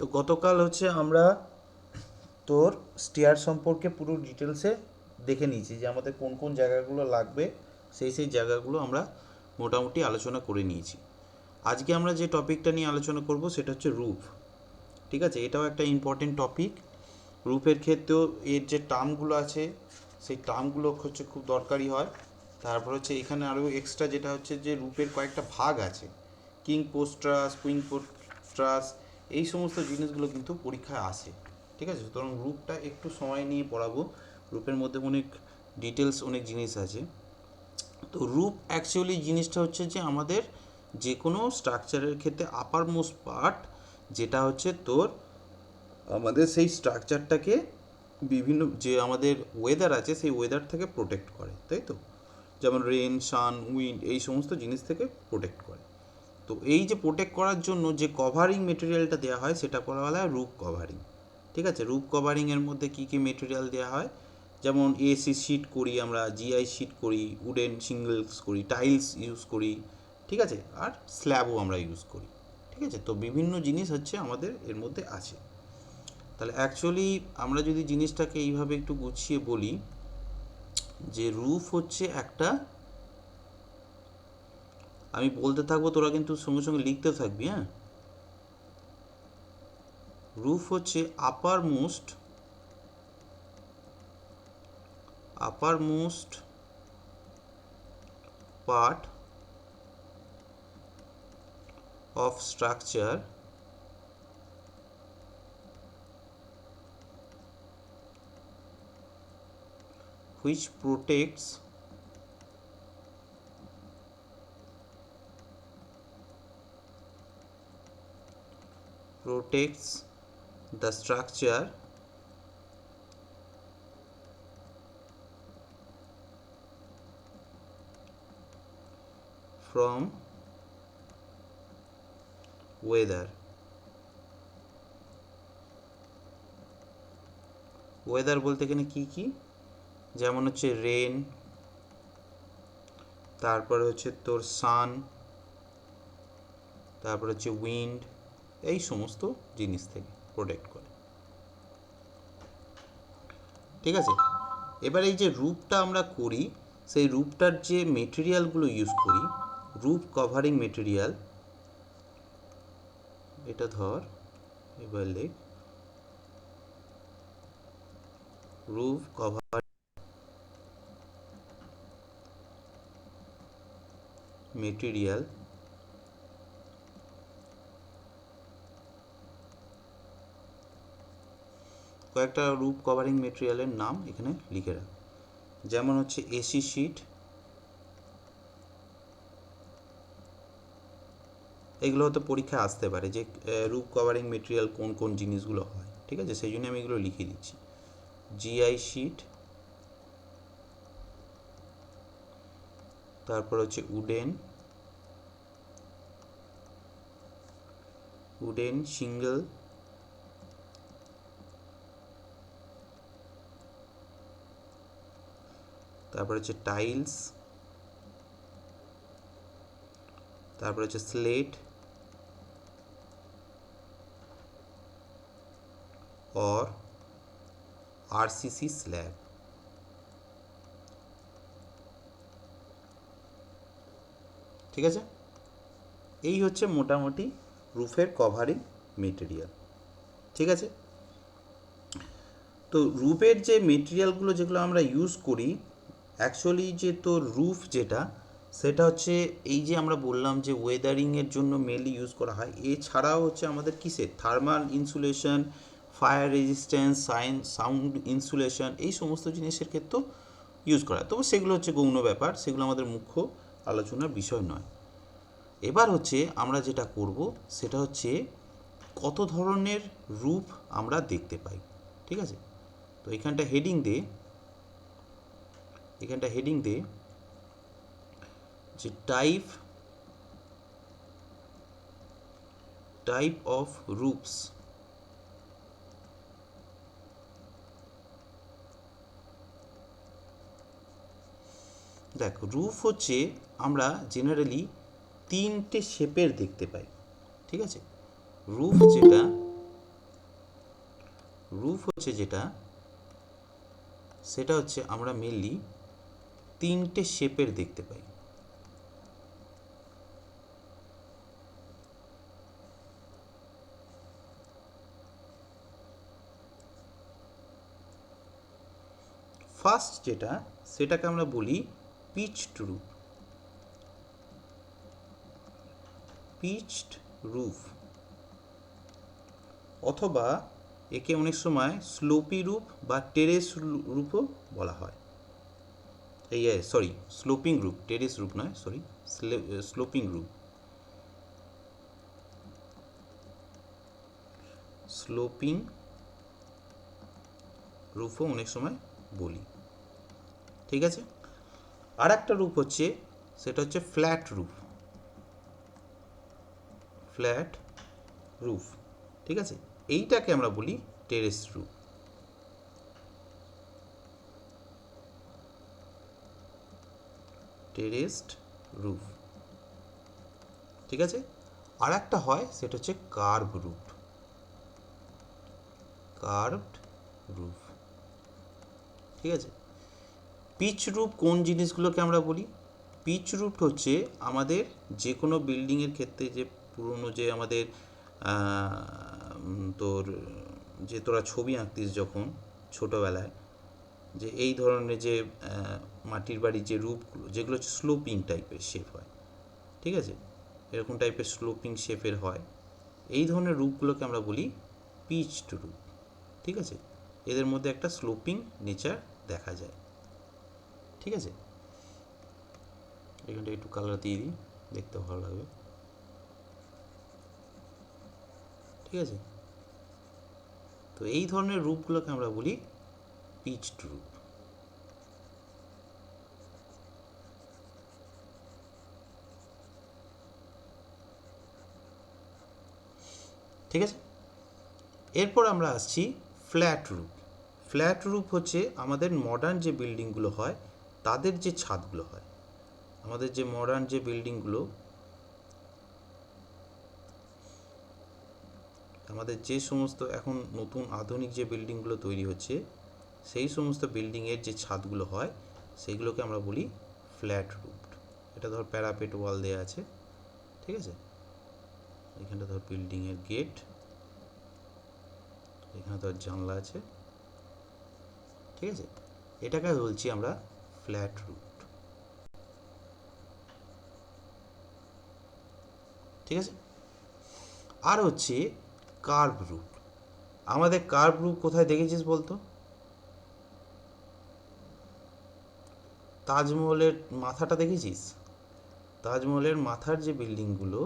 তো গতকাল হচ্ছে আমরা তোর স্টেয়ার সম্পর্কে পুরো ডিটেলসে দেখে নিয়েছি যে আমাদের কোন কোন জায়গাগুলো লাগবে, সেই জায়গাগুলো আমরা মোটামুটি আলোচনা করে নিয়েছি। আজকে আমরা যে টপিকটা নিয়ে আলোচনা করব সেটা হচ্ছে রূপ। ঠিক আছে, এটাও একটা ইম্পর্টেন্ট টপিক। রূপের ক্ষেত্রেও এর যে টার্মগুলো আছে সেই টার্মগুলো হচ্ছে খুব দরকারি হয়। তারপর হচ্ছে এখানে আরও এক্সট্রা যেটা হচ্ছে যে রূপের কয়েকটা ভাগ আছে, কিং পোস্ট্রাস, কুইন পোস্ট্রাস, এই সমস্ত জিনিসগুলো কিন্তু পরীক্ষায় আসে। ঠিক আছে, সুতরাং রূপটা একটু সময় নিয়ে পড়াবো। রূপের মধ্যে অনেক ডিটেলস, অনেক জিনিস আছে। তো রূপ অ্যাকচুয়ালি জিনিসটা হচ্ছে যে আমাদের যে কোনো স্ট্রাকচারের ক্ষেত্রে আপার মোস্ট পার্ট, যেটা হচ্ছে তোর আমাদের সেই স্ট্রাকচারটাকে বিভিন্ন যে আমাদের ওয়েদার আছে সেই ওয়েদার থেকে প্রোটেক্ট করে, তাই তো? যেমন রেন, সান, উইন্ড, এই সমস্ত জিনিস থেকে প্রোটেক্ট করে। তো এই যে প্রোটেক্ট করার জন্য যে কভারিং মেটেরিয়ালটা দেওয়া হয় সেটা বলা হয় রূপ কভারিং। ঠিক আছে, রূপ কভারিংয়ের মধ্যে কী কী মেটেরিয়াল দেওয়া হয়, যেমন এসি শিট করি আমরা, জিআই শিট করি, উডেন সিঙ্গলস করি, টাইলস ইউজ করি, ঠিক আছে, আর স্ল্যাবও আমরা ইউজ করি। ঠিক আছে, তো বিভিন্ন জিনিস হচ্ছে আমাদের এর মধ্যে আছে। তাহলে অ্যাকচুয়ালি আমরা যদি জিনিসটাকে এইভাবে একটু গুছিয়ে বলি যে রুফ হচ্ছে একটা, আমি বলতে থাকবো, তোরা কিন্তু সঙ্গে সঙ্গে লিখতেও থাকবি, হ্যাঁ। রুফ হচ্ছে upper most part of structure which protects the structure from weather. Weather বলতে এখানে কী কী, যেমন হচ্ছে রেন, তারপরে হচ্ছে তোর সান, তারপর হচ্ছে উইন্ড, এই সমস্ত জিনিস থেকে প্রোটেক্ট করে। ঠিক আছে, এবার এই যে রুফটা আমরা করি, সেই রুফটার যে মেটেরিয়ালগুলো ইউজ করি, রুফ কভারিং মেটেরিয়াল, এটা ধর, এবার লেখ রুফ কভার মেটেরিয়াল। কয়েকটা রুফ কভারিং মেটেরিয়ালের নাম এখানে লিখে রাখ, যেমন হচ্ছে এসি শিট, এগুলো হয়তো পরীক্ষায় আসতে পারে যে রুফ কভারিং মেটেরিয়াল কোন কোন জিনিসগুলো হয়। ঠিক আছে, সেই জন্য আমি এগুলো লিখে দিচ্ছি। জিআই শিট, তারপর হচ্ছে উডেন সিঙ্গল, তারপর হচ্ছে টাইলস, তারপর হচ্ছে স্লেট or আরসিসি স্ল্যাব। ঠিক আছে, এই হচ্ছে মোটামুটি রুফের কভারিং মেটেরিয়াল। ঠিক আছে, তো রুফের যে মেটেরিয়ালগুলো যেগুলো আমরা ইউজ করি, অ্যাকচুয়ালি যে তোর রুফ যেটা, সেটা হচ্ছে এই যে আমরা বললাম যে ওয়েদারিংয়ের জন্য মেনলি ইউজ করা হয়, এছাড়াও হচ্ছে আমাদের কিসের thermal insulation, fire resistance, sound insulation, এই সমস্ত জিনিসের ক্ষেত্রেও ইউজ করা। তবে সেগুলো হচ্ছে গৌণ ব্যাপার, সেগুলো আমাদের মুখ্য আলোচনার বিষয় নয়। এবার হচ্ছে আমরা যেটা করব সেটা হচ্ছে কত ধরনের রূপ আমরা দেখতে পাই। ঠিক আছে, তো এখানটা হেডিং দে যে টাইপ অফ রূপস। দেখ, রুফ হচ্ছে আমরা জেনারেলি তিনটে শেপের দেখতে পাই। ঠিক আছে, রুফ যেটা রুফ হচ্ছে যেটা, সেটা হচ্ছে আমরা মেনলি তিনটে শেপের দেখতে পাই। ফার্স্ট যেটা, সেটাকে আমরা বলি পিচড রুফ। পিচড রুফ, অথবা একে অনেক সময় স্লোপি রুফ বা টেরেস রুফও বলা হয়। এই sorry, sloping roof, terrace roof নয়, সরি, স্লোপিং রুফ। স্লোপিং রুফও অনেক সময় বলি, ঠিক আছে। আর একটা রুফ হচ্ছে, সেটা হচ্ছে ফ্ল্যাট রুফ। ফ্ল্যাট রুফ, ঠিক আছে, এইটাকে আমরা বলি টেরেস রুফ। টেরেসড রুফ, ঠিক আছে। আর একটা হয়, সেটা হচ্ছে কার্ভ রুফ। কার্ভড রুফ, ঠিক আছে। পিচ রুফ কোন জিনিসগুলোকে আমরা বলি? পিচ রুফ হচ্ছে আমাদের যে কোনো বিল্ডিংয়ের ক্ষেত্রে, যে পুরনো যে আমাদের তোর যে তোরা ছবি আঁকতিস যখন ছোটোবেলায়, যে এই ধরনের যে মাটির বাড়ির যে রুফগুলো, যেগুলো হচ্ছে স্লোপিং টাইপের শেপ হয়, ঠিক আছে, এরকম টাইপের স্লোপিং শেপের হয়, এই ধরনের রুফগুলোকে আমরা বলি পিচড রুফ, ঠিক আছে। এদের মধ্যে একটা স্লোপিং নেচার দেখা যায়, ঠিক আছে। এখানটা একটু কালার দিয়ে দিই, দেখতে ভালো লাগবে, ঠিক আছে। তো এই ধরনের রুফগুলোকে আমরা বলি পিচড রুফ, ঠিক আছে। এরপর আমরা আসছি ফ্ল্যাট রুফ। ফ্ল্যাট রুফ হচ্ছে আমাদের মডার্ন যে বিল্ডিংগুলো হয় তাদের যে ছাদগুলো হয়, আমাদের যে মডার্ন যে বিল্ডিংগুলো, আমাদের যে সমস্ত এখন নতুন আধুনিক যে বিল্ডিংগুলো তৈরি হচ্ছে, সেই সমস্ত বিল্ডিংয়ের যে ছাদগুলো হয় সেইগুলোকে আমরা বলি ফ্ল্যাট রুফ। এটা ধর প্যারাপেট ওয়াল দেওয়া আছে, ঠিক আছে, এখানটা ধর বিল্ডিংয়ের গেট, এখানে ধর জানলা আছে, ঠিক আছে, এটাকে বলছি আমরা ফ্ল্যাট রুফ, ঠিক আছে। আর হচ্ছে কার্ভ রুফ। আমাদের কার্ভ রুফ কোথায় দেখেছিস বলতো? তাজমহলের মাথাটা দেখেছিস? তাজমহলের মাথার যে বিল্ডিংগুলো,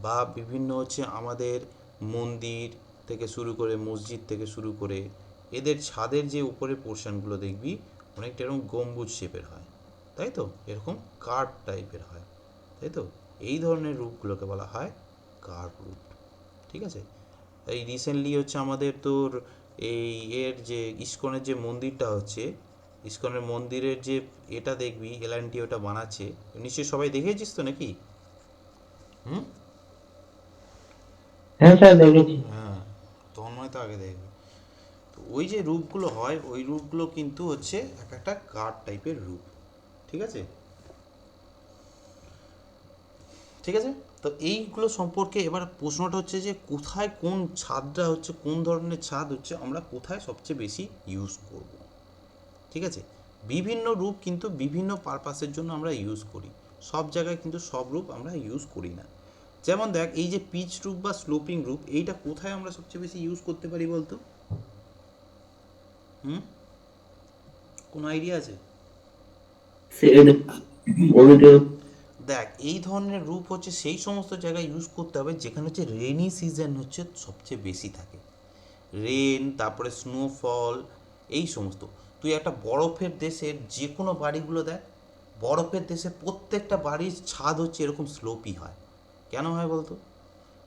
বা বিভিন্ন হচ্ছে আমাদের মন্দির থেকে শুরু করে, মসজিদ থেকে শুরু করে, এদের ছাদের যে উপরের পোর্শনগুলো দেখবি অনেকটা এরকম গম্বুজ শেপের হয়, তাই তো, এরকম কার্ভ টাইপের হয়, তাই তো। এই ধরনের রূপগুলোকে বলা হয় কার্ভ রুফ, ঠিক আছে। এই রিসেন্টলি হচ্ছে আমাদের তোর এই এর যে ইস্কনের যে মন্দিরটা হচ্ছে, ইস্কনের মন্দিরের যে এটা দেখবি এলএনটি ওটা বানাচ্ছে, নিশ্চয়ই সবাই দেখেছিস তো নাকি? হুম, হ্যাঁ স্যার দেখেছি। হ্যাঁ, তন্ময় তো আগে দেখবি। তো ওই যে রূপগুলো হয়, ওই রূপগুলো কিন্তু হচ্ছে এক একটা কার্ভ টাইপের রূপ, ঠিক আছে, ঠিক আছে। তো এইগুলো সম্পর্কে এবার প্রশ্নটা হচ্ছে যে কোথায় কোন ছাদটা হচ্ছে, কোন ধরনের ছাদ হচ্ছে আমরা কোথায় সবচেয়ে বেশি ইউজ করব, ঠিক আছে। বিভিন্ন রূপ কিন্তু বিভিন্ন পারপাসের জন্য আমরা ইউজ করি, সব জায়গায় কিন্তু সব রূপ আমরা ইউজ করি না। যেমন দেখ, এই যে পিচ রূপ বা স্লোপিং রূপ, এইটা কোথায় আমরা সবচেয়ে বেশি ইউজ করতে পারি বলতো? হুম, কোনো আইডিয়া আছে? সেটা বলে দিও। দেখ, এই ধরনের রূপ হচ্ছে সেই সমস্ত জায়গায় ইউজ করতে হবে যেখানে হচ্ছে রেনি সিজন হচ্ছে সবচেয়ে বেশি থাকে, রেন, তারপরে স্নোফল, এই সমস্ত। তুই একটা বরফের দেশের যে কোনো বাড়িগুলো দেখ, বরফের দেশে প্রত্যেকটা বাড়ির ছাদ হচ্ছে এরকম স্লোপি হয়। কেন হয় বলতো?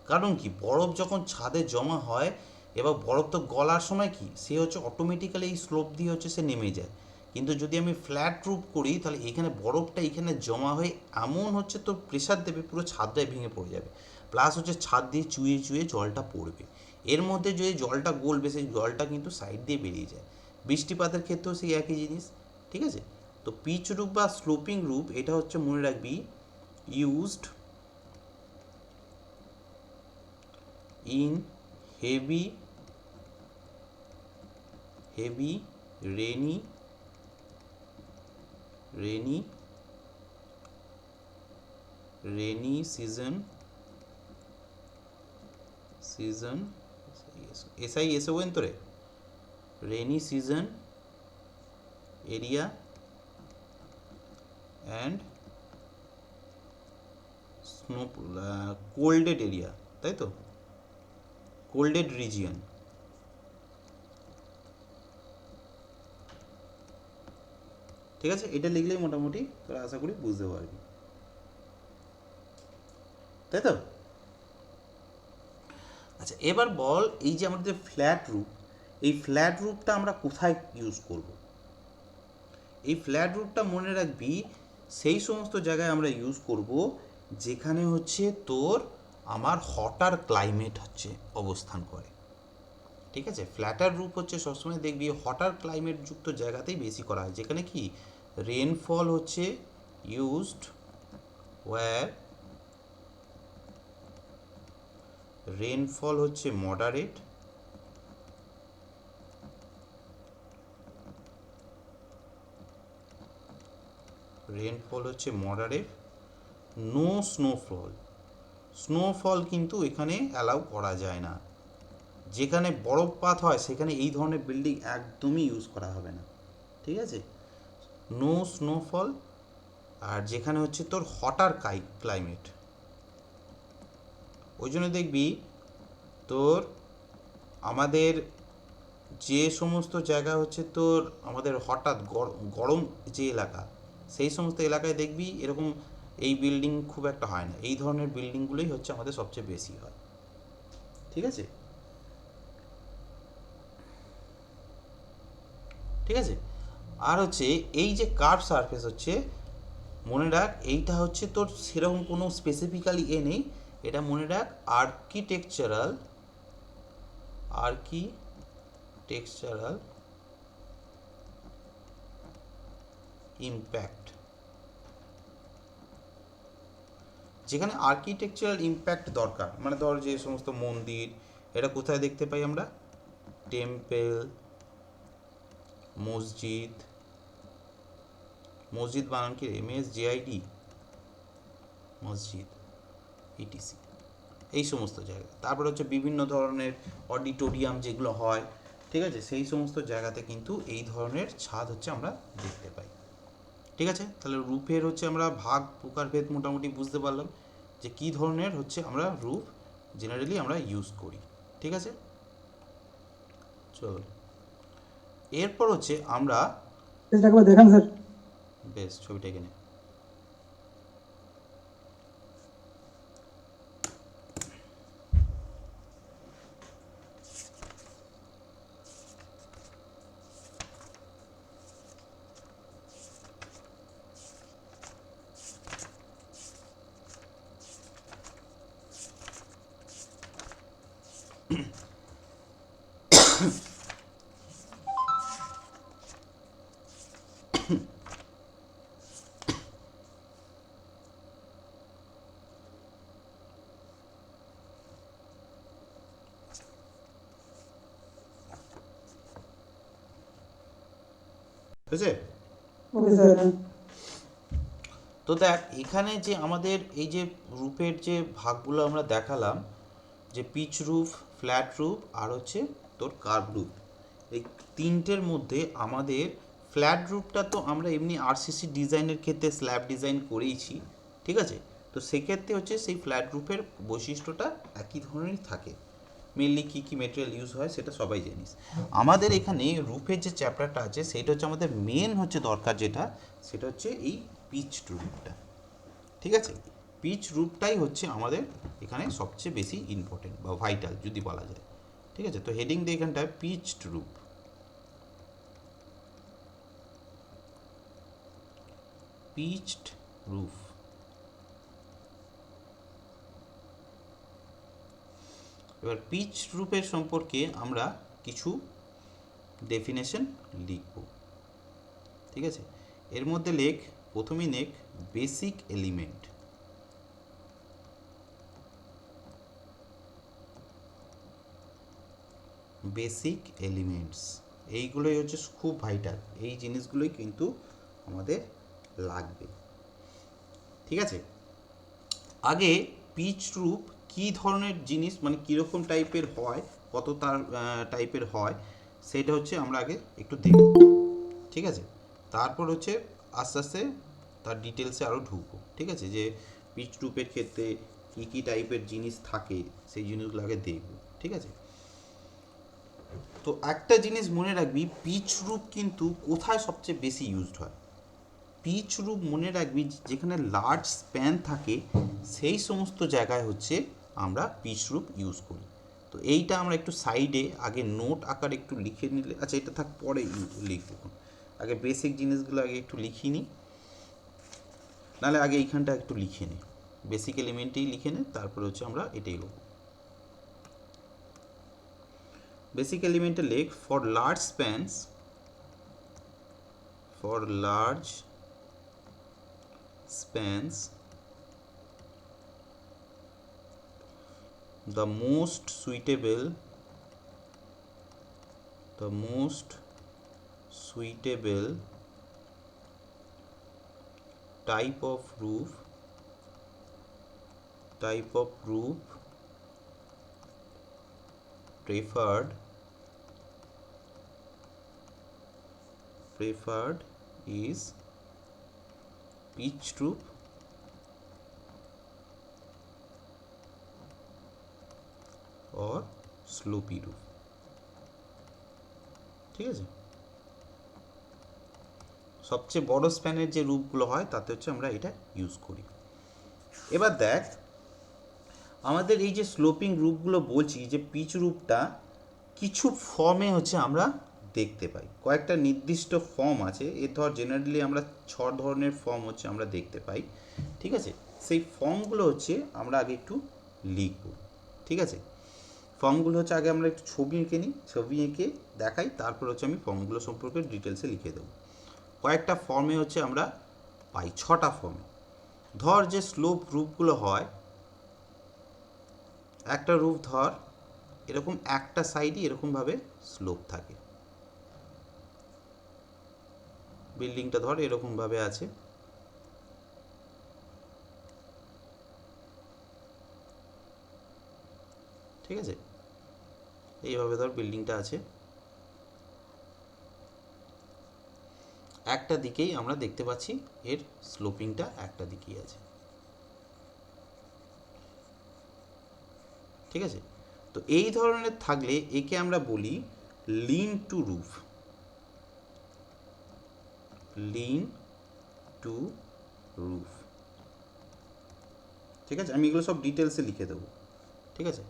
কারণ কি, বরফ যখন ছাদে জমা হয়, এবার বরফ তো গলার সময় কি সে হচ্ছে অটোমেটিক্যালি এই স্লোপ দিয়ে হচ্ছে সে নেমে যায়। কিন্তু যদি আমি ফ্ল্যাট রুফ করি, তাহলে এখানে বরফটা এখানে জমা হয়ে এমন হচ্ছে তোর প্রেশার দেবে, পুরো ছাদটাই ভেঙে পড়ে যাবে, প্লাস হচ্ছে ছাদ দিয়ে চুয়ে চুয়ে জলটা পড়বে। এর মধ্যে যদি জলটা গলবে সেই জলটা কিন্তু সাইড দিয়ে বেরিয়ে যায়। বৃষ্টিপাতের ক্ষেত্রেও সেই একই জিনিস, ঠিক আছে। তো পিচ রুফ বা স্লোপিং রুফ এটা হচ্ছে মনে রাখবি used in heavy heavy rainy rainy rainy season SI এসে বলেন তো রে, rainy season area and snow colded area, তাই তো, কোল্ডেড রিজিয়ন। ঠিক আছে, এটা লিখলেই মোটামুটি তোরা আশা করি বুঝতে পারবি, তাই তো। আচ্ছা এবার বল, এই যে আমাদের ফ্ল্যাট রুফ, এই ফ্ল্যাট রুফটা আমরা কোথায় ইউজ করব? এই ফ্ল্যাট রুফটা মনে রাখবি সেই সমস্ত জায়গায় আমরা ইউজ করব যেখানে হচ্ছে তোর আমার হটার ক্লাইমেট হচ্ছে অবস্থান করে, ঠিক আছে। ফ্ল্যাটার রুফ হচ্ছে সবসময় দেখবি হটার ক্লাইমেট যুক্ত জায়গাতেই বেশি করা হয়, যেখানে কি রেনফল হচ্ছে ইউজড ওয়্যার রেনফল হচ্ছে মডারেট, রেনফল হচ্ছে মডারেট, নো স্নোফল, স্নোফল কিন্তু এখানে অ্যালাউ করা যায় না। যেখানে বরফপাত হয় সেখানে এই ধরনের বিল্ডিং একদমই ইউজ করা হবে না, ঠিক আছে। No snowfall. আর যেখানে হচ্ছে তোর হটার ক্লাইমেট, ওই জন্য দেখবি তোর আমাদের যে সমস্ত জায়গা হচ্ছে তোর আমাদের হঠাৎ গরম যে এলাকা, সেই সমস্ত এলাকায় দেখবি এরকম এই বিল্ডিং খুব একটা হয় না, এই ধরনের বিল্ডিংগুলোই হচ্ছে আমাদের সবচেয়ে বেশি হয়, ঠিক আছে, ঠিক আছে। আর হচ্ছে এই যে কার্ভ সারফেস হচ্ছে মনে রাখ, এইটা হচ্ছে তোর সেরকম কোনো স্পেসিফিক্যালি নেই, এটা মনে রাখ আর্কিটেকচারাল ইম্প্যাক্ট। যেখানে আর্কিটেকচারাল ইম্প্যাক্ট দরকার, মানে ধর যে সমস্ত মন্দির, এটা কোথায় দেখতে পাই আমরা? টেম্পল, মসজিদ, মসজিদ বানান কি MSJID, মসজিদ ইটিসি, এই সমস্ত জায়গা। তারপর হচ্ছে বিভিন্ন ধরনের অডিটোরিয়াম যেগুলো হয়, ঠিক আছে, সেই সমস্ত জায়গাতে কিন্তু এই ধরনের ছাদ হচ্ছে আমরা দেখতে পাই, ঠিক আছে। তাহলে রুফের হচ্ছে আমরা ভাগ প্রকারভেদ মোটামুটি বুঝতে পারলাম যে কী ধরনের হচ্ছে আমরা রুফ জেনারেলি আমরা ইউজ করি, ঠিক আছে। চল এরপর হচ্ছে আমরা দেখান স্যার। বেশ ছবিটা এখানে বুঝছে। Okay sir. তো দেখ এখানে যে আমাদের এই যে রুফের যে ভাগগুলো আমরা দেখালাম, যে পিচ রুফ, ফ্ল্যাট রুফ আর হচ্ছে তোর কার্ভ রুফ, এই তিনটের মধ্যে আমাদের ফ্ল্যাট রুফটা তো আমরা এমনি আরসিসি ডিজাইনের ক্ষেত্রে স্ল্যাব ডিজাইন করেইছি, ঠিক আছে। তো সেক্ষেত্রে হচ্ছে সেই ফ্ল্যাট রুফের বৈশিষ্ট্যটা একই ধরনেরই থাকে। মেনলি কী কী মেটেরিয়াল ইউজ হয় সেটা সবাই জানিস। আমাদের এখানে রুফের যে চ্যাপ্টারটা আছে সেইটা হচ্ছে আমাদের মেন হচ্ছে দরকার যেটা, সেটা হচ্ছে এই পিচ রুফটা, ঠিক আছে। পিচ রুফটাই হচ্ছে আমাদের এখানে সবচেয়ে বেশি ইম্পর্টেন্ট বা ভাইটাল যদি বলা যায়, ঠিক আছে। তো হেডিং দিয়ে এখানটায় পিচড রুফ, পিচড রুফ। এবার পিচ রূপের সম্পর্কে আমরা কিছু ডেফিনেশন লিখব, ঠিক আছে। এর মধ্যে প্রথমেই বেসিক এলিমেন্ট। বেসিক এলিমেন্টস এইগুলোই হচ্ছে খুব ভাইটাল, এই জিনিসগুলোই কিন্তু আমাদের লাগবে, ঠিক আছে। আগে পিচ রূপ কী ধরনের জিনিস, মানে কীরকম টাইপের হয়, কত তার টাইপের হয়, সেটা হচ্ছে আমরা আগে একটু দেখব, ঠিক আছে। তারপর হচ্ছে আস্তে আস্তে তার ডিটেলসে আরও ঢুকবো, ঠিক আছে, যে পিচ রূপের ক্ষেত্রে কী কী টাইপের জিনিস থাকে সেই জিনিসগুলো আগে দেখব, ঠিক আছে। তো একটা জিনিস মনে রাখবি, পিচ রূপ কিন্তু কোথায় সবচেয়ে বেশি ইউজড হয়। পিচ রূপ মনে রাখবি যেখানে লার্জ স্প্যান থাকে সেই সমস্ত জায়গায় হচ্ছে আমরা পিচ রূপ ইউজ করি। তো এইটা আমরা একটু সাইডে আগে নোট আকারে একটু লিখে নিলে, আচ্ছা এটা থাক পরে লিখব, আগে বেসিক জিনিসগুলো আগে একটু লিখি নিই, নাহলে আগে এইখানটা একটু লিখে নিই, বেসিক এলিমেন্টেই লিখে নে, তারপরে হচ্ছে আমরা এটাই লিখব। বেসিক এলিমেন্টে for large spans, for large spans the most suitable type of roof preferred is pitch roof or slopy roof, ঠিক আছে। সবচেয়ে বড় স্প্যানের যে রূপগুলো হয় তাতে হচ্ছে আমরা এটা ইউজ করি। এবার দেখ আমাদের এই যে স্লোপিং রূপগুলো বলছি, যে পিচ রূপটা কিছু ফর্মে হচ্ছে আমরা দেখতে পাই, কয়েকটা নির্দিষ্ট ফর্ম আছে। এর ধর জেনারেলি আমরা 6 ধরনের ফর্ম হচ্ছে আমরা দেখতে পাই, ঠিক আছে। সেই ফর্মগুলো হচ্ছে আমরা আগে একটু লিখব, ঠিক আছে। ফর্মগুলো হচ্ছে আগে আমরা একটু ছবি এঁকে নিই, ছবি এঁকে দেখাই, তারপর হচ্ছে আমি ফর্মগুলো সম্পর্কে ডিটেলসে লিখে দেবো। কয়েকটা ফর্মে হচ্ছে আমরা পাই, 6টা ফর্মে। ধর যে স্লোপ রূপগুলো হয়, একটা রূপ ধর এরকম একটা সাইডই এরকমভাবে স্লোপ থাকে, বিল্ডিংটা ধর এরকমভাবে আছে, ঠিক আছে। এইভাবে ধর বিল্ডিংটা আছে, একটা দিকেই আমরা দেখতে পাচ্ছি এর স্লোপিংটা একটা দিকেই আছে, ঠিক আছে। তো এই ধরনের থাকলে একে আমরা বলি লিন টু রুফ, ঠিক আছে। আমি এগুলো সব ডিটেলসে লিখে দেবো, ঠিক আছে।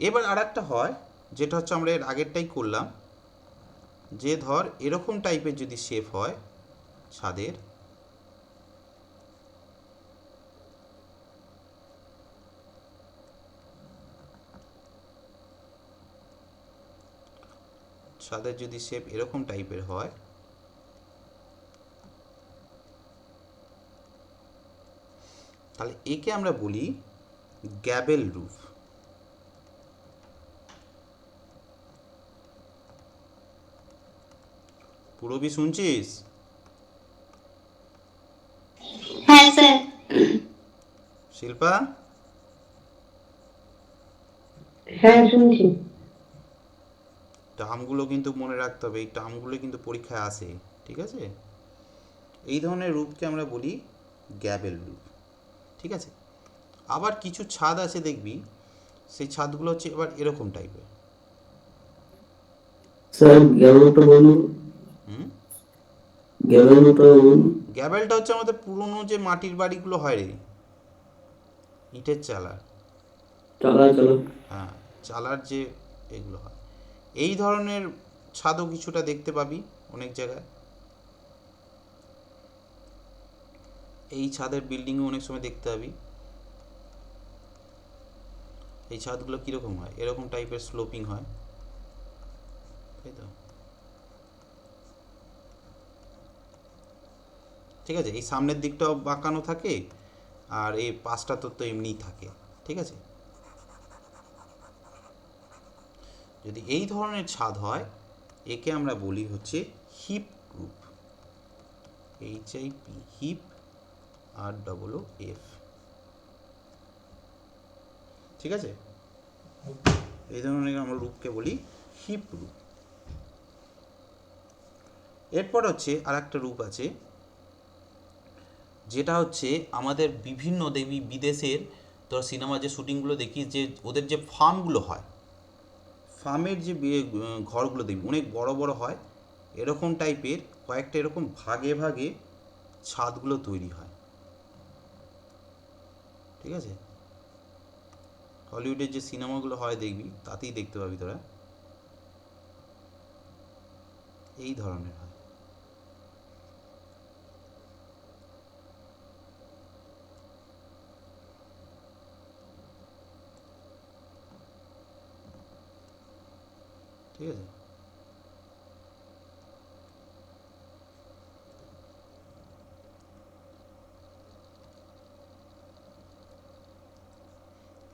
এবার আর একটা হয়, যেটা হচ্ছে আমরা এর আগেরটাই করলাম, যে ধর এরকম টাইপের যদি শেপ হয় ছাদের, যদি শেপ এরকম টাইপের হয়, তাহলে একে আমরা বলি গ্যাবেল রুফ। পুরবি শুনছিস? হ্যাঁ স্যার। শিল্পা? হ্যাঁ শুনছি। টার্মগুলো কিন্তু মনে রাখতে হবে, এই টার্মগুলো কিন্তু পরীক্ষায় আসে, ঠিক আছে। এই ধরনের রূপকে আমরা বলি গ্যাবেল রূপ, ঠিক আছে। আবার কিছু ছাদ আছে দেখবি, সেই ছাদগুলো হচ্ছে এবার এরকম টাইপের। স্যার গ্যাবেলটা বলুন। গ্যাবেলটা হচ্ছে আমাদের পুরনো যে মাটির বাড়িগুলো হয় রে, ইটের চালার, হ্যাঁ চালার যে এগুলো হয়, এই ধরনের ছাদও কিছুটা দেখতে পাবি অনেক জায়গায়। এই ছাদের বিল্ডিংও অনেক সময় দেখতে পাবি। এই ছাদগুলো কীরকম হয়, এরকম টাইপের স্লোপিং হয়, তাই তো? ঠিক আছে, এই সামনের দিকটাও বাঁকানো থাকে আর এই পাশটা তো এমনিই থাকে, ঠিক আছে? যদি এই ধরনের ছাদ হয় একে আমরা বলি হচ্ছে হিপ রূপ, HIP, হিপ, ROOF, ঠিক আছে? এই ধরনের আমরা রূপকে বলি হিপ রূপ। এরপর হচ্ছে আর একটা রূপ আছে, যেটা হচ্ছে আমাদের বিভিন্ন দেবী বিদেশের তোর সিনেমা যে শ্যুটিংগুলো দেখি, যে ওদের যে ফার্মগুলো হয়, ফার্মের যে ঘরগুলো দেখবি অনেক বড় বড় হয়, এরকম টাইপের কয়েকটা এরকম ভাগে ভাগে ছাদগুলো তৈরি হয়, ঠিক আছে? হলিউডের যে সিনেমাগুলো হয় দেখবি, তাতেই দেখতে পাবি তোরা এই ধরনের হয়। ঠিক আছে,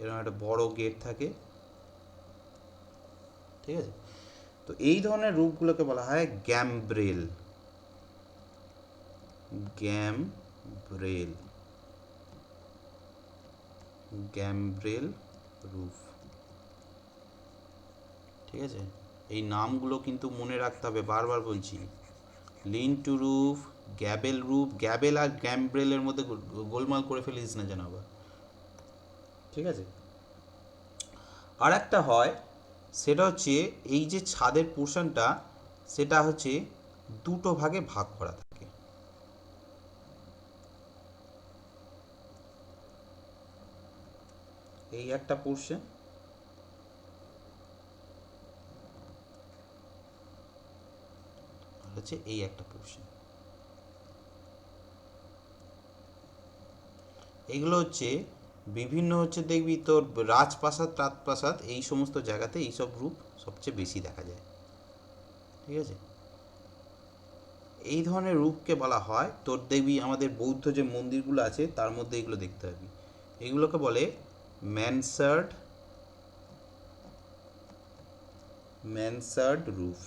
এরকম একটা বড় গেট থাকে, ঠিক আছে? তো এই ধরনের রূপগুলোকে বলা হয় গ্যামব্রেল, গ্যামব্রেল, গ্যামব্রেল রূপ, ঠিক আছে? এই নামগুলো কিন্তু মনে রাখতে হবে, বারবার বলছি। লিন্টু রূপ, গ্যাবেল রূপ, গ্যাবেল আর গ্যামব্রেলের মধ্যে গোলমাল করে ফেলিস না যেন আবার, ঠিক আছে? আর একটা হয়, সেটা হচ্ছে এই যে ছাদের পোর্শনটা, সেটা হচ্ছে দুটো ভাগে ভাগ করা থাকে। এই একটা পোর্শন, আর হচ্ছে এই একটা পোর্শন। এগুলো হচ্ছে বিভিন্ন হচ্ছে দেখবি তোর রাজপ্রাসাদ টাজপ্রাসাদ এই সমস্ত জায়গাতে এইসব রূপ সবচেয়ে বেশি দেখা যায়, ঠিক আছে? এই ধরনের রূপকে বলা হয়, তোর দেখবি আমাদের বৌদ্ধ যে মন্দিরগুলো আছে তার মধ্যে এগুলো দেখতে পাবি, এগুলোকে বলে ম্যানসার্ড রূপ,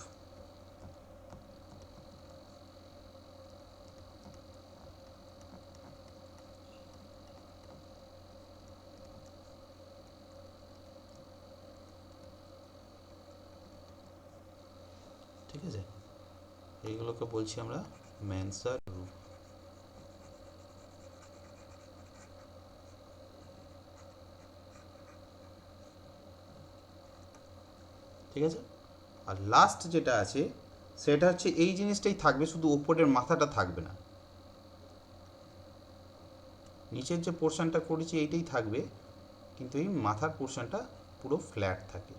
ঠিক আছে? এইগুলোকে বলছি আমরা ম্যানসার্ড রূপ। ঠিক আছে, আর লাস্ট যেটা আছে সেটা হচ্ছে এই জিনিসটাই থাকবে, শুধু ওপরের মাথাটা থাকবে না, নিচের যে পোর্শনটা করেছি এইটাই থাকবে, কিন্তু এই মাথার পোর্শনটা পুরো ফ্ল্যাট থাকে।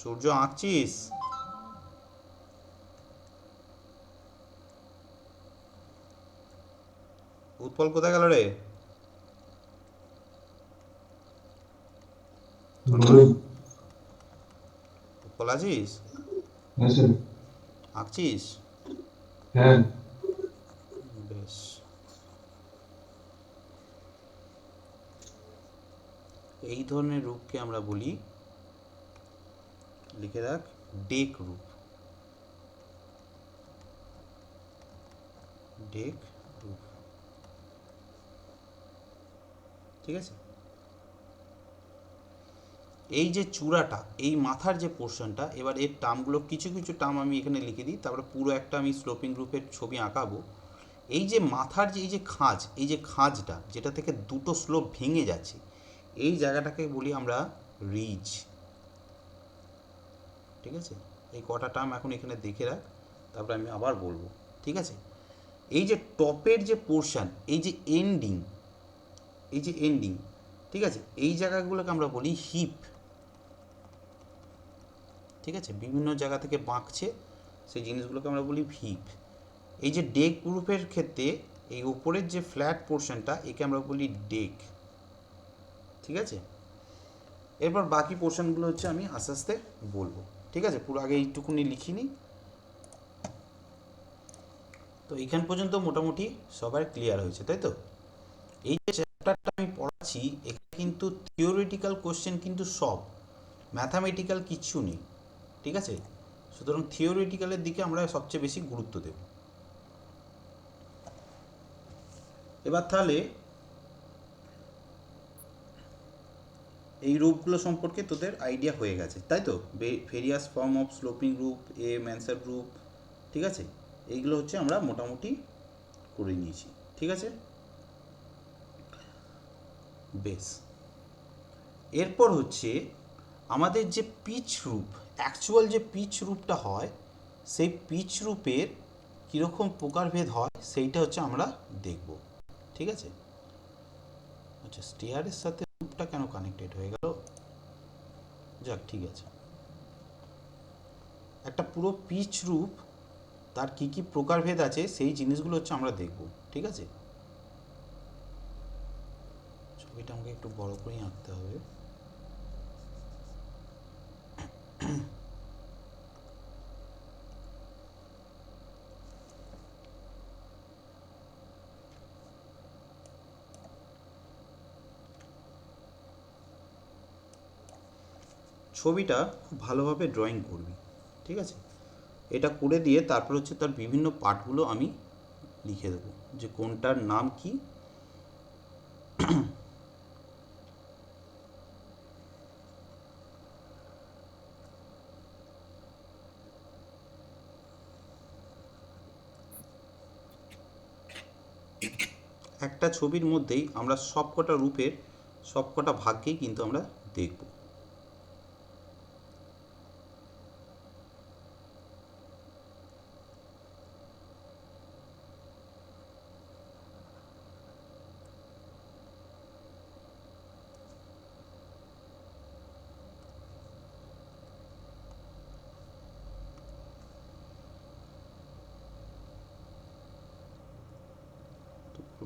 সূর্য আঁকছিস? উৎপল কোথায় গেল রে? উৎপল আছিস? আঁকছিস? হ্যাঁ, বেশ। এই ধরনের রূপকে আমরা বলি, লিখে রাখ, ডেক রূপ, ডেক রূপ, ঠিক আছে? এই যে চূড়াটা, এই মাথার যে পোর্শনটা, এবার এর টার্মগুলো কিছু কিছু টার্ম আমি এখানে লিখে দিই, তারপরে পুরো একটা আমি স্লোপিং গ্রুপের ছবি আঁকাবো। এই যে মাথার যে এই যে খাঁজ, এই যে খাঁজটা যেটা থেকে দুটো স্লোপ ভেঙে যাচ্ছে, এই জায়গাটাকে বলি আমরা রিজ, ঠিক আছে? এই কটা টার্ম এখন এখানে দেখে রাখ, তারপরে আমি আবার বলবো, ঠিক আছে? এই যে টপের যে পোর্শন, এই যে এন্ডিং, এই যে এন্ডিং, ঠিক আছে, এই জায়গাগুলোকে আমরা বলি হিপ, ঠিক আছে? বিভিন্ন জায়গা থেকে বাঁকছে, সেই জিনিসগুলোকে আমরা বলি ভিপ। এই যে ডেক গ্রুপের ক্ষেত্রে এই উপরের যে ফ্ল্যাট পোর্শনটা একে আমরা বলি ডেক, ঠিক আছে। এরপর বাকি পোর্শনগুলো হচ্ছে আমি আস্তে আস্তে বলবো, ঠিক আছে। পুরো আগে এইটুকুনি লিখিনি। তো এইখান পর্যন্ত মোটামুটি সবার ক্লিয়ার হয়েছে, তাই তো। এই যে চ্যাপ্টারটা আমি পড়াচ্ছি এখানে কিন্তু থিওরিটিক্যাল কোশ্চেন কিন্তু সব, ম্যাথামেটিক্যাল কিচ্ছু নেই, ঠিক আছে। সুতরাং থিওরিটিক্যালের দিকে আমরা সবচেয়ে বেশি গুরুত্ব দেব। এবার তাহলে এই রূপগুলো সম্পর্কে তোদের আইডিয়া হয়ে গেছে, তাই তো। ভেরিয়াস ফর্ম অফ স্লোপিং রূপ, এ ম্যানসার রূপ, ঠিক আছে। এইগুলো হচ্ছে আমরা মোটামুটি করে নিয়েছি, ঠিক আছে। বেশ, এরপর হচ্ছে আমাদের যে পিচ রূপ, অ্যাকচুয়াল যে পিচ রূপটা হয় সেই পিচ রূপের কীরকম প্রকারভেদ হয় সেইটা হচ্ছে আমরা দেখব, ঠিক আছে। আচ্ছা, স্টেয়ারের সাথে রূপটা কেন কানেক্টেড হয়ে গেল, যাক ঠিক আছে। একটা পুরো পিচ রূপ তার কি কি প্রকারভেদ আছে সেই জিনিসগুলো হচ্ছে আমরা দেখব, ঠিক আছে। ছবিটা আমাকে একটু বড় করেই আঁকতে হবে। ছবিটা খুব ভালোভাবে ড্রয়িং করবি, ঠিক আছে। এটা করে দিয়ে তারপর হচ্ছে তার বিভিন্ন পার্টগুলো আমি লিখে দেবো যে কোনটার নাম কি। একটা ছবির মধ্যেই আমরা সবকটা রূপের সবকটা ভাগকেই কিন্তু আমরা দেখব।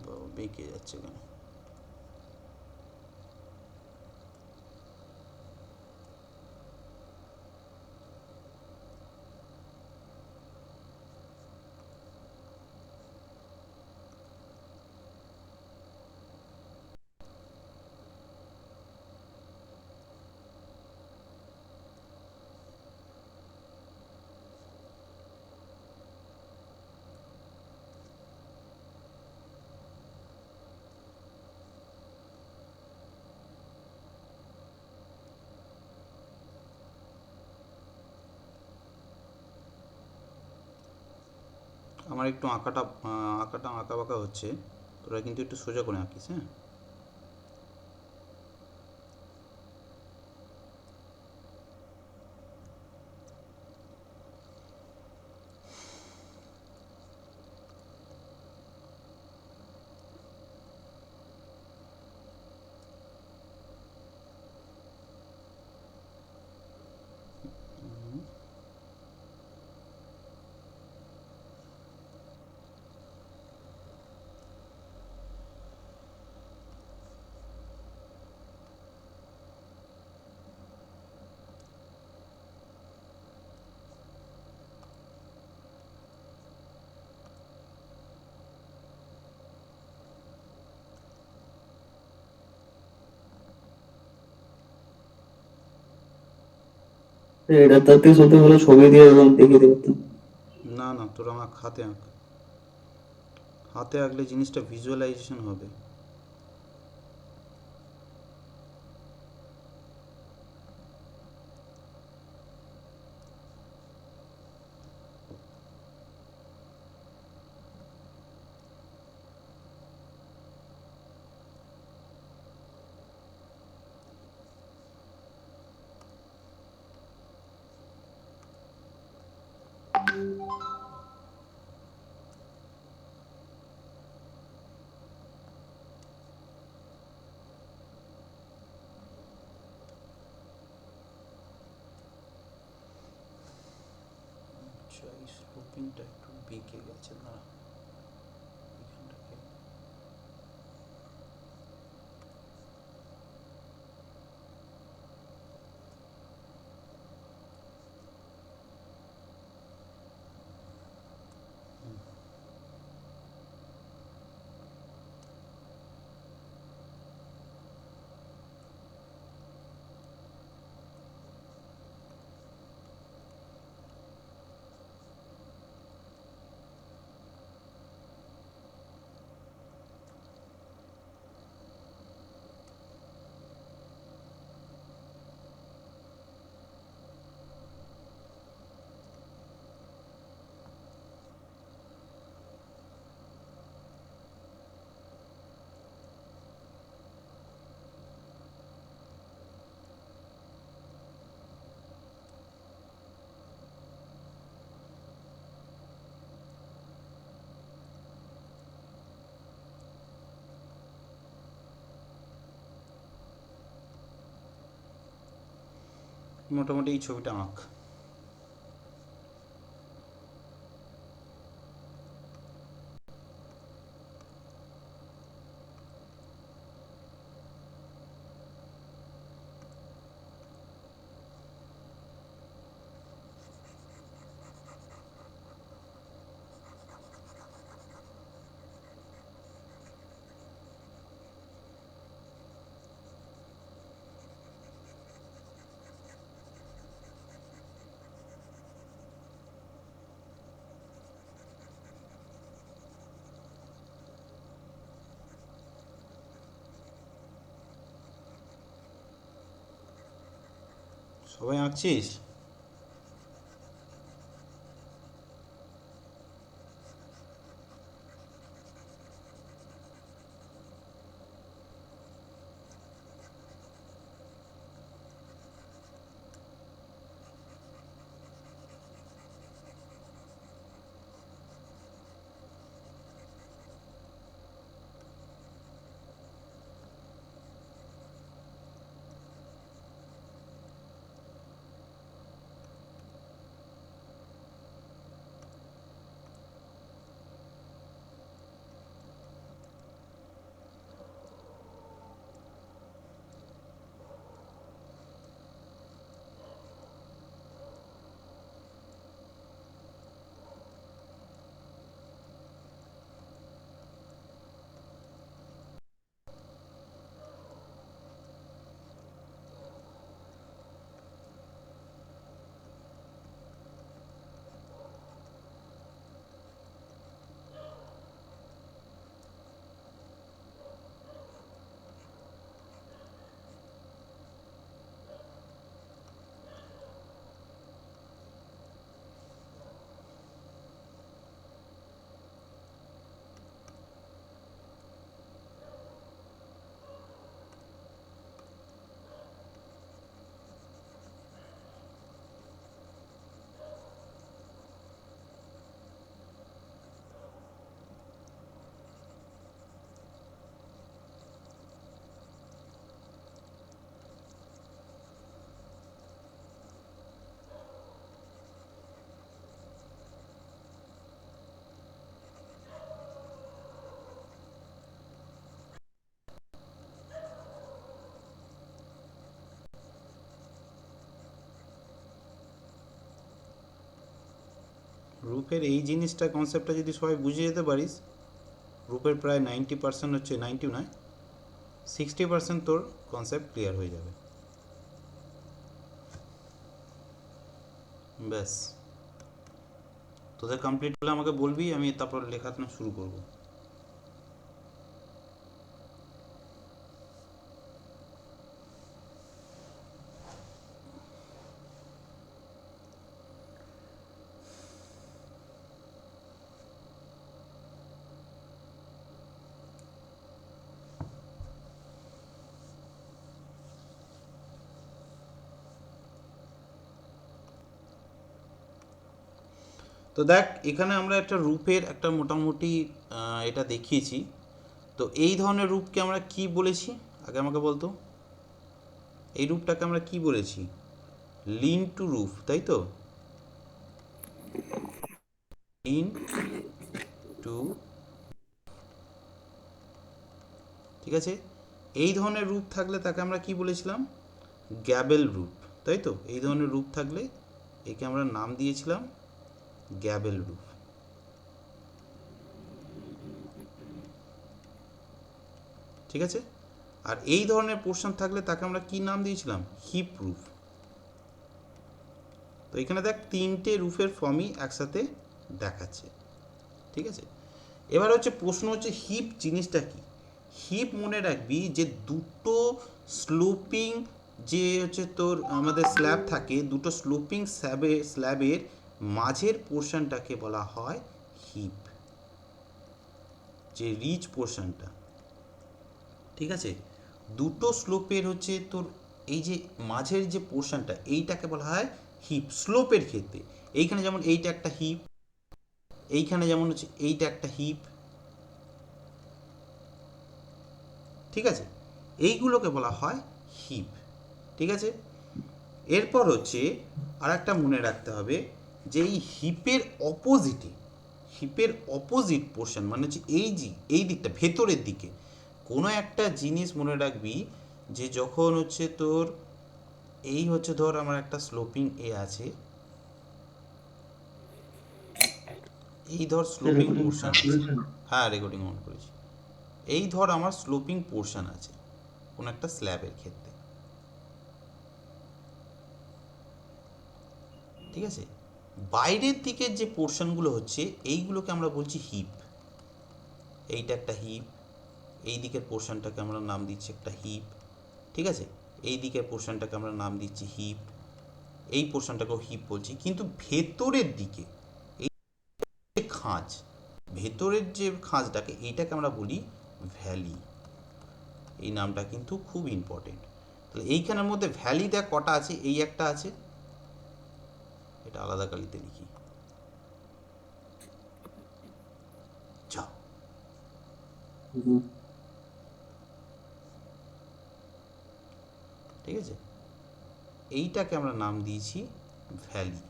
বাবা, বেঁকে যাচ্ছে কেন। আমার একটু আঁকাটা আঁকা বাঁকা হচ্ছে, তোরা কিন্তু একটু সোজা করে আঁকিস, হ্যাঁ। এটা তাতে হতে হলে ছবি দিয়ে একদম দেখিয়ে দিতে। না না, তোরা আমার হাতে আঁক, হাতে আঁকলে জিনিসটা ভিজুয়ালাইজেশন হবে। আচ্ছা, এই স্লোপিংটা একটু বেঁকে গেছে না, এখানটাকে মোটামুটি এই ছবিটা আঁক। সবাই আঁকছিস? রূপের এই জিনিসটা, কনসেপ্টটা যদি সবাই বুঝে যেতে পারিস, রূপের প্রায় 90% হচ্ছে, 90 নয়, 60% তোর কনসেপ্ট ক্লিয়ার হয়ে যাবে। ব্যাস, তোদের কমপ্লিট হলে আমাকে বলবি, আমি তারপর লেখাটা শুরু করব। তো দেখ, এখানে আমরা একটা রূপের একটা মোটামুটি এটা দেখিয়েছি। তো এই ধরনের রূপকে আমরা কি বলেছি আগে আমাকে বলতো? এই রূপটাকে আমরা কি বলেছি? লিন টু রূপ, তাই তো? ইন টু, ঠিক আছে। এই ধরনের রূপ থাকলে তাকে আমরা কি বলেছিলাম? গ্যাবেল রূপ, তাই তো? এই ধরনের রূপ থাকলে একে আমরা নাম দিয়েছিলাম গ্যাবেল রূপ। ঠিক আছে। আর এই ধরনের পোর্শন থাকলে তাকে আমরা কি নাম দিয়েছিলাম? হিপ রূপ। তো এখানে দেখ তিনটে রূপের ফর্মই একসাথে দেখাচ্ছে। ঠিক আছে। এবার হচ্ছে প্রশ্ন হচ্ছে হিপ জিনিসটা কি? হিপ মনে রাখবি যে দুটো স্লোপিং যে হচ্ছে তোর আমাদের স্ল্যাব থাকে, দুটো স্লোপিং স্ল্যাবের মাঝের পোর্শনটাকে বলা হয় হিপ, যে রিচ পোর্শনটা। ঠিক আছে। দুটো স্লোপের হচ্ছে তোর এই যে মাঝের যে পোর্শনটা, এইটাকে বলা হয় হিপ স্লোপের ক্ষেত্রে। এইখানে যেমন এইটা একটা হিপ, এইখানে যেমন হচ্ছে এইটা একটা হিপ। ঠিক আছে। এইগুলোকে বলা হয় হিপ। ঠিক আছে। এরপর হচ্ছে আর একটা মনে রাখতে হবে যে এই হিপের অপোজিট পোর্শন মানে হচ্ছে এই দিকটা ভেতরের দিকে কোনো একটা জিনিস মনে রাখবি যে যখন হচ্ছে তোর এই হচ্ছে ধর আমার একটা স্লোপিং এ আছে, এই ধর স্লোপিং পোর্শন আছে। হ্যাঁ, রেকর্ডিং অন করেছি। এই ধর আমার স্লোপিং পোর্শন আছে কোনো একটা স্ল্যাবের ক্ষেত্রে। ঠিক আছে। বাইরের দিকের যে পোর্শনগুলো হচ্ছে এইগুলোকে আমরা বলছি হিপ। এইটা একটা হিপ, এই দিকের পোর্শনটাকে আমরা নাম দিচ্ছি একটা হিপ। ঠিক আছে। এই দিকের পোর্শনটাকে আমরা নাম দিচ্ছি হিপ, এই পোর্শনটাকেও হিপ বলছি। কিন্তু ভেতরের দিকে এই খাঁজ, ভেতরের যে খাঁজটাকে এইটাকে আমরা বলি ভ্যালি। এই নামটা কিন্তু খুব ইম্পর্টেন্ট। তাহলে এইখানের মধ্যে ভ্যালি দেখ কটা আছে? এই একটা আছে, এটা আলাদা কালিতে লিখি, যাও। ঠিক আছে। এইটাকে আমরা নাম দিয়েছি ভ্যালি।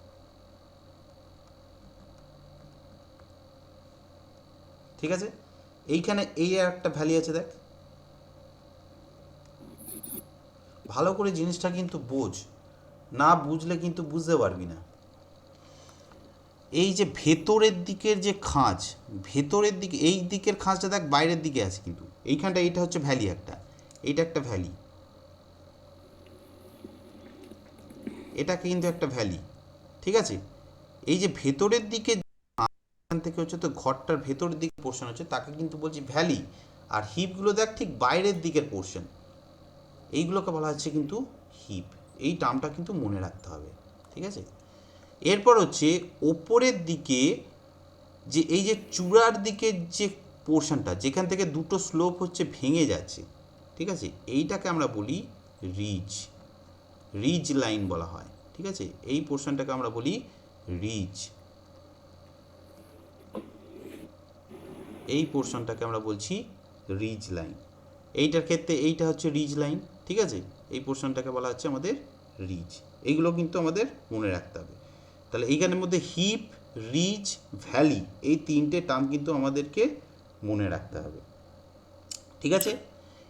ঠিক আছে। এইখানে এই একটা ভ্যালি আছে দেখ, ভালো করে জিনিসটা কিন্তু বোঝ, না বুঝলে কিন্তু বুঝতে পারবি না। এই যে ভেতরের দিকের যে খাঁজ, ভেতরের দিকে এই দিকের খাঁজটা দেখ বাইরের দিকে আছে, কিন্তু এইখানটা এইটা হচ্ছে ভ্যালি একটা, এইটা একটা ভ্যালি, এটা কিন্তু একটা ভ্যালি। ঠিক আছে। এই যে ভেতরের দিকে এখান থেকে হচ্ছে তো ঘরটার ভেতরের দিকে পোর্শন হচ্ছে তাকে কিন্তু বলছি ভ্যালি। আর হিপগুলো দেখ ঠিক বাইরের দিকের পোর্শন, এইগুলোকে বলা হচ্ছে কিন্তু হিপ। এই টার্মটা কিন্তু মনে রাখতে হবে। ঠিক আছে। এরপর হচ্ছে ওপরের দিকে যে এই যে চূড়ার দিকের যে পোর্শনটা যেখান থেকে দুটো স্লোপ হচ্ছে ভেঙে যাচ্ছে, ঠিক আছে, এইটাকে আমরা বলি রিজ লাইন বলা হয়। ঠিক আছে। এই পোর্শনটাকে আমরা বলি রিজ, এই পোর্শনটাকে আমরা বলছি রিজ লাইন। এইটার ক্ষেত্রে এইটা হচ্ছে রিজ লাইন। ঠিক আছে। এই পোর্শনটাকে বলা হচ্ছে আমাদের রিজ। এইগুলো কিন্তু আমাদের মনে রাখতে হবে। তাহলে এইখানের মধ্যে হিপ, রিজ, ভ্যালি এই তিনটে টার্ম কিন্তু আমাদেরকে মনে রাখতে হবে। ঠিক আছে।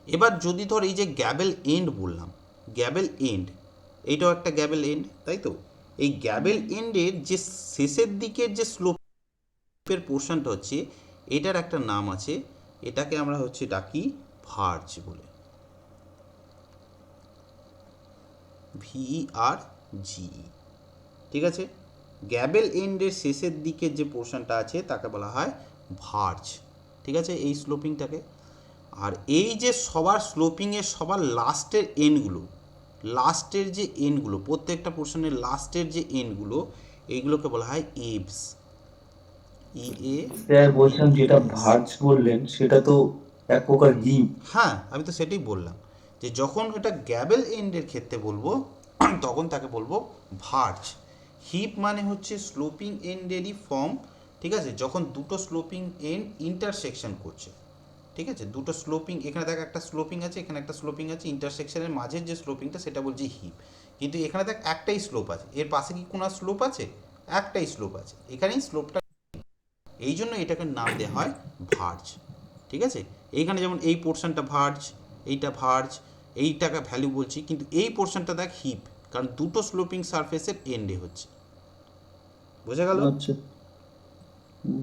এবার যদি ধর এই যে গ্যাবেল এন্ড বললাম, গ্যাবেল এন্ড এইটাও একটা গ্যাবেল এন্ড, তাই তো? এই গ্যাবেল এন্ডের যে শেষের দিকের যে স্লোপের পোর্শনটা হচ্ছে এটার একটা নাম আছে, এটাকে আমরা হচ্ছে ডাকি ভার্জ বলে, VERGE। ঠিক আছে। গ্যাবেল এন্ডের শেষের দিকের যে পোর্শনটা আছে তাকে বলা হয় ভার্জ। ঠিক আছে, এই স্লোপিংটাকে। আর এই যে সবার স্লোপিংয়ের সবার লাস্টের এন্ডগুলো প্রত্যেকটা পোর্শনের লাস্টের যে এন্ডগুলো এইগুলোকে বলা হয় এভস, স্যার বলছিলাম যেটা ভার্জ বললেন সেটা তো এক প্রকার হিপ। হ্যাঁ, আমি তো সেটাই বললাম যে যখন এটা গ্যাবেল এন্ডের ক্ষেত্রে বলবো তখন তাকে বলবো ভার্জ। হিপ মানে হচ্ছে স্লোপিং এন্ডেরই ফর্ম। ঠিক আছে। যখন দুটো স্লোপিং এন্ড ইন্টারসেকশন করছে, ঠিক আছে, দুটো স্লোপিং, এখানে দেখ একটা স্লোপিং আছে, এখানে একটা স্লোপিং আছে, ইন্টারসেকশনের মাঝের যে স্লোপিংটা সেটা বলছি হিপ। কিন্তু এখানে দেখ একটাই স্লোপ আছে, এর পাশে কি কোনো স্লোপ আছে? একটাই স্লোপ আছে, এখানেই স্লোপটা, এই জন্য এটাকে নাম দেওয়া হয় ভার্জ। ঠিক আছে, এইখানে যেমন এই পোর্শনটা ভার্জ, এইটা ভার্জ, এইটাকে ভ্যালু বলছি, কিন্তু এই পোর্শনটা দেখ হিপ, কারণ দুটো স্লোপিং সারফেসের এন্ডে হচ্ছে। বোঝা গেল? আচ্ছা। হুম।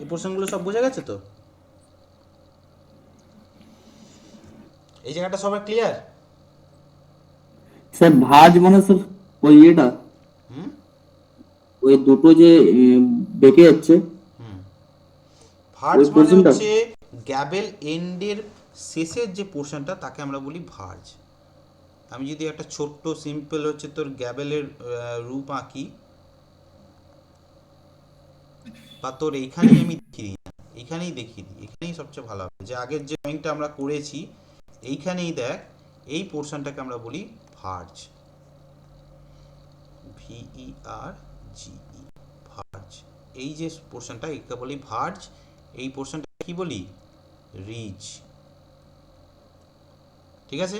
এই পোর্শনগুলো সব বোঝা গেছে তো? এই জায়গাটা সবার ক্লিয়ার? স্যার ভাঁজ মানে স্যার ওই এটা, হুম ওই দুটো যে বেঁকে যাচ্ছে হুম ওই ভার্জ মানে পোর্শনটা। হচ্ছে গ্যাবেল এন্ডের শেষের যে পোর্শনটা তাকে আমরা বলি ভার্জ। আমি যদি একটা ছোট্ট সিম্পল হচ্ছে তোর গ্যাবেলের রূপ আঁকি, বা তোর এইখানেই আমি দেখিয়ে দিই, এইখানেই দেখিয়ে দিই, এখানেই সবচেয়ে ভালো হবে, যে আগের যে ড্রয়িংটা আমরা করেছি এইখানেই দেখ, এই পোর্শনটাকে আমরা বলি ভার্জ, VERGE, ভার্জ। এই যে পোর্শনটা একে বলি ভার্জ, এই পোর্শনটা কি বলি? রিজ। ঠিক আছে,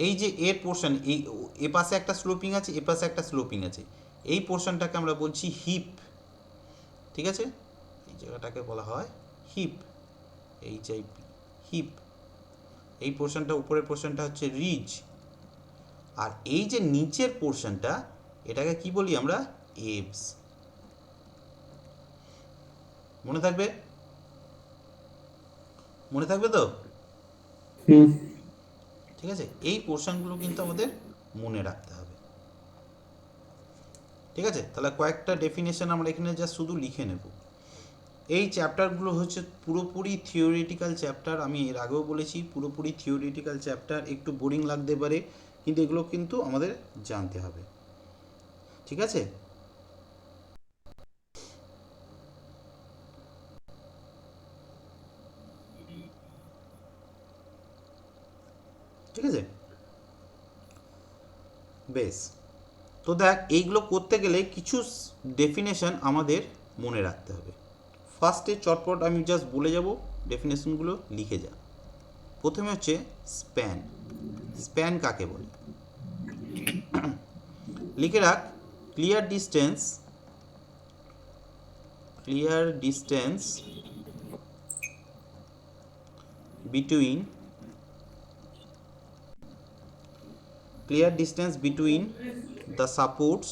এই যে এর পোর্শন, এই এ পাশে একটা স্লোপিং আছে, এ পাশে একটা স্লোপিং আছে, এই পোর্শনটাকে আমরা বলছি হিপ। ঠিক আছে, এই জায়গাটাকে বলা হয় হিপ, HIP, হিপ। এই পোর্শনটা, উপরের পোর্শনটা হচ্ছে রিজ, আর এই যে নিচের পোর্শনটা এটাকে কি বলি আমরা? এপস। মনে থাকবে? মনে থাকবে তো? হুম। ঠিক আছে, এই পোর্শনগুলো কিন্তু আমাদের মনে রাখতে হবে। ঠিক আছে, তাহলে কয়েকটা ডেফিনেশন আমরা এখানে যা শুধু লিখে নেব। এই চ্যাপ্টারগুলো হচ্ছে পুরোপুরি থিওরিটিক্যাল চ্যাপ্টার, আমি এর আগেও বলেছি পুরোপুরি থিওরিটিক্যাল চ্যাপ্টার, একটু বোরিং লাগতে পারে, কিন্তু এগুলো কিন্তু আমাদের জানতে হবে। ঠিক আছে, ঠিক আছে, বেশ। তো দেখ, এইগুলো করতে গেলে কিছু ডেফিনেশন আমাদের মনে রাখতে হবে। ফার্স্টে চটপট আমি জাস্ট বলে যাব, ডেফিনেশনগুলো লিখে যা। প্রথমে হচ্ছে স্প্যান। স্প্যান কাকে বলে? লিখে রাখ, clear distance, clear distance between, clear distance between the supports,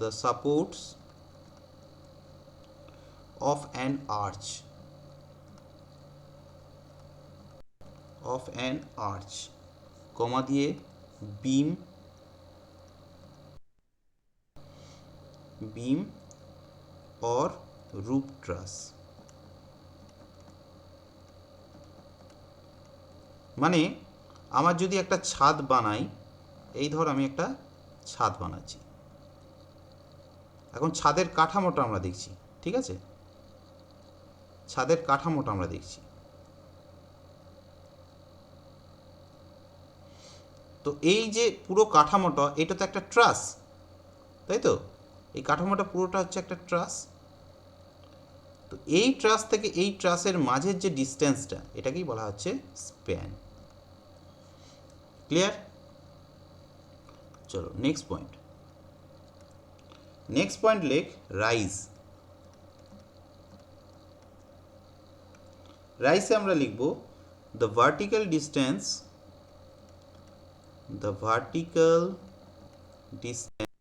the supports of an arch, of an arch, কমা দিয়ে beam, beam or roof truss। মানে আমার যদি একটা ছাদ বানাই, এই ধর আমি একটা ছাদ বানাচ্ছি, এখন ছাদের কাঠামোটা আমরা দেখছি। ঠিক আছে, ছাদের কাঠামোটা আমরা দেখছি। তো এই যে পুরো কাঠামোটা, এটা তো একটা ট্রাস, তাই তো? এই কাঠামোটা পুরোটা হচ্ছে একটা ট্রাস। তো এই ট্রাস থেকে এই ট্রাসের মাঝের যে ডিস্টেন্সটা, এটাকেই বলা হচ্ছে স্প্যান। ক্লিয়ার? চলো নেক্সট পয়েন্ট। নেক্সট পয়েন্ট লেখ রাইজ। রাইজে আমরা লিখব the vertical distance, the vertical distance,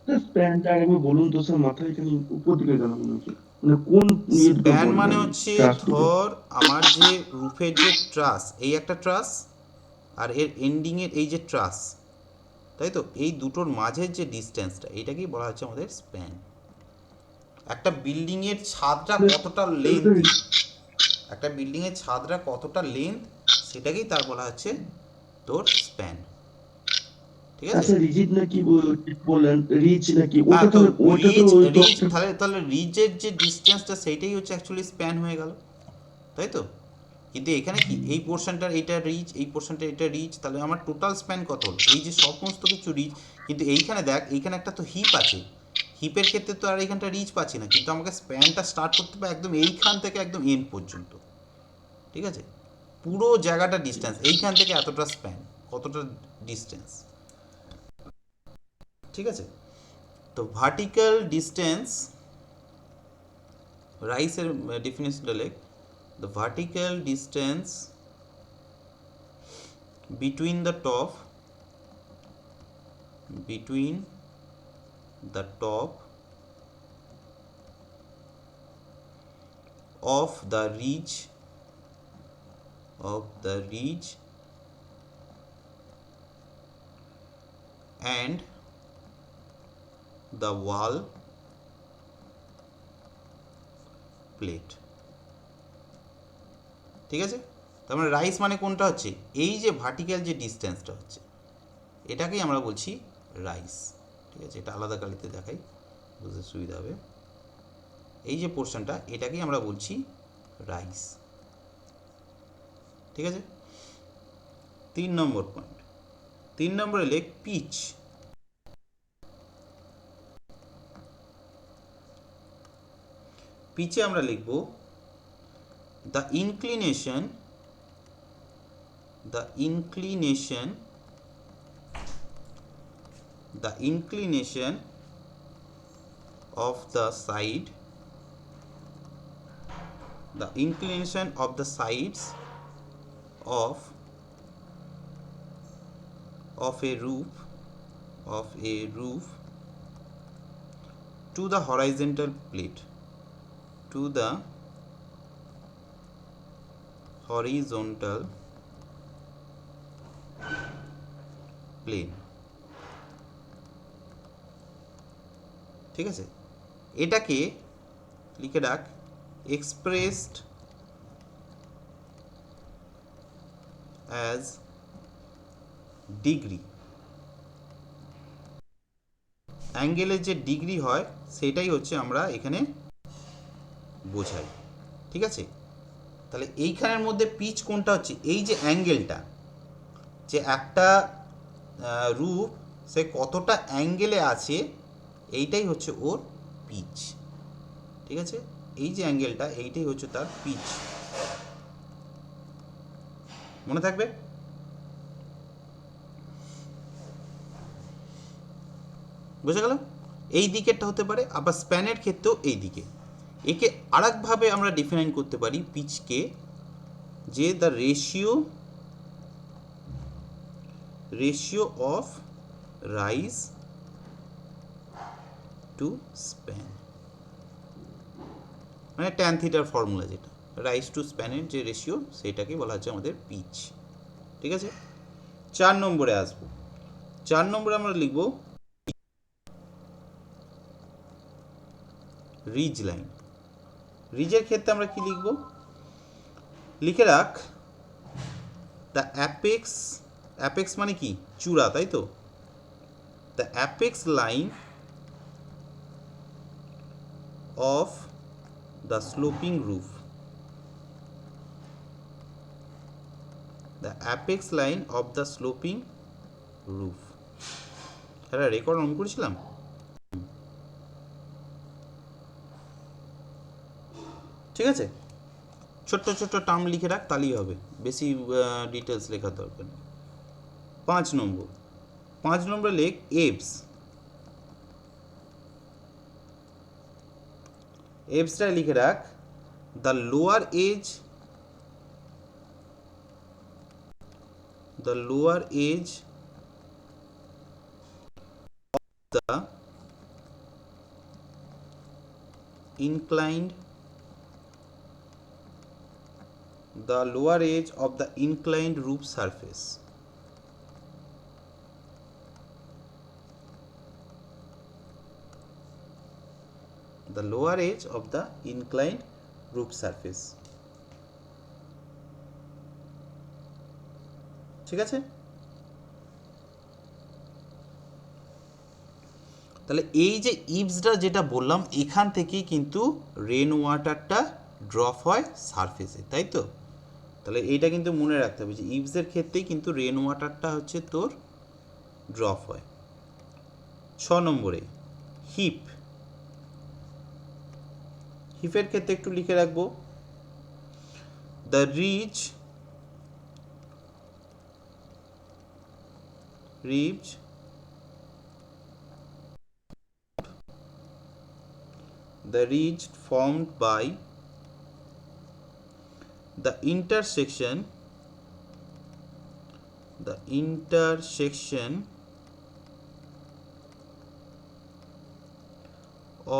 স্প্যানটা আগে বলুন তো স্যার, মাথায় এখানে উপর দিকে গেল মনে হচ্ছে, মানে কোন ইয়ের দিকে স্প্যান মানে বলবেন? হচ্ছে ট্রাস্টটিকে? ধর আমার যে রুফের যে ট্রাস, এই একটা ট্রাস, আর এর এন্ডিংয়ের এই যে ট্রাস, তাই তো? এই দুটোর মাঝের যে ডিস্টেন্সটা, এইটাকেই বলা হচ্ছে আমাদের স্প্যান। একটা বিল্ডিংয়ের ছাদটা কতটা লেন্থ, একটা বিল্ডিংয়ের ছাদটা কতটা লেন্থ, সেটাকেই তার বলা হচ্ছে তোর স্প্যান। ঠিক আছে, আচ্ছা, রিজিড নাকি বললেন, রিচ নাকি হ্যাঁ, ওটা? তো তাহলে ওইটা তো রিজ, ওই রিজ ডক্টর। তাহলে তাহলে রিজের যে ডিস্টেন্সটা সেইটাই হচ্ছে অ্যাকচুয়ালি স্প্যান হয়ে গেল, তাই তো? কিন্তু এখানে কি, এই পোর্শনটার এইটা রিজ, এই পোর্শনটার এটা রিজ, তাহলে আমার টোটাল স্প্যান কত হলো? এই যে সমস্ত কিছু রিজ, কিন্তু এইখানে দেখ, এইখানে একটা তো হিপ আছে, হিপের ক্ষেত্রে তো আর এইখানটা রিজ পাচ্ছি না, কিন্তু আমাকে স্প্যানটা স্টার্ট করতে হবে একদম এইখান থেকে একদম এন্ড পর্যন্ত। ঠিক আছে, পুরো জায়গাটা ডিস্টেন্স, এইখান থেকে এতটা স্প্যান কতটা ডিস্টেন্স, ঠিক আছে। তো ভার্টিক্যাল ডিস্টেন্স রাইসের ডেফিনেশনটা লেখ, the vertical distance between the top of the ridge and the wall plate, ঠিক আছে। তার মানে রাইস মানে কোনটা হচ্ছে, এই যে ভার্টিক্যাল যে ডিস্টেন্সটা হচ্ছে এটাকেই আমরা বলছি রাইস, ঠিক আছে। এটা আলাদা কালিতে দেখাই, বুঝতে সুবিধা হবে। এই যে পোর্শনটা এটাকেই আমরা বলছি রাইস, ঠিক আছে। 3 নম্বর পয়েন্ট, 3 নম্বরে লেখ পিচ। পিচে আমরা লিখব the inclination of the sides of a roof to the horizontal plate, plane, ঠিক আছে। এটাকে লিখে রাখ expressed as ডিগ্রি। অ্যাঙ্গেলের যে ডিগ্রি হয় সেটাই হচ্ছে আমরা এখানে বোঝাই, ঠিক আছে। তাহলে এইখানের মধ্যে পিচ কোনটা হচ্ছে, এই যে অ্যাঙ্গেলটা, যে একটা রূপ সে কতটা অ্যাঙ্গেলে আছে এইটাই হচ্ছে ওর পিচ, ঠিক আছে। এই যে অ্যাঙ্গেলটা এইটাই হচ্ছে তার পিচ, মনে থাকবে। বুঝে গেল? এই দিকেরটা হতে পারে, আবার স্প্যানের ক্ষেত্রেও এই দিকে। একে আরেকভাবে আমরা ডিফাইন করতে পারি পিচকে, যে the ratio of rise to span, মানে ট্যান থিটার ফর্মুলা, যেটা রাইজ টু স্প্যানের যে রেশিও সেটাকে বলা হচ্ছে আমাদের পিচ, ঠিক আছে। 4 নম্বরে আসবো। 4 নম্বরে আমরা লিখব রিজ লাইন। রিজের ক্ষেত্রে আমরা কি লিখব, লিখে রাখ দ্য অ্যাপেক্স মানে কি, চূড়া, তাই তো। The apex line of the sloping roof, হ্যাঁ রেকর্ড অন করেছিলাম। ঠিক আছে, ছোট্ট ছোট্ট টার্ম লিখে রাখ, তাহলেই হবে, বেশি ডিটেলস লেখার দরকার নেই। 5 নম্বরে লেখ এভসটা লিখে রাখ the lower edge the lower edge of the inclined roof surface, the lower edge of the inclined roof surface, ঠিক আছে। তাহলে এই যে ইভসটা যেটা বললাম, এখান থেকেই কিন্তু রেন ওয়াটারটা ড্রপ হয় সারফেসে, তাই তো। তাহলে এইটা কিন্তু মনে রাখতে হবে যে ইভসের ক্ষেত্রেই কিন্তু রেন ওয়াটারটা হচ্ছে তোর ড্রপ হয়। 6 নম্বরে হিপের ক্ষেত্রে একটু লিখে রাখবো the ridge ridge the ridge formed by the intersection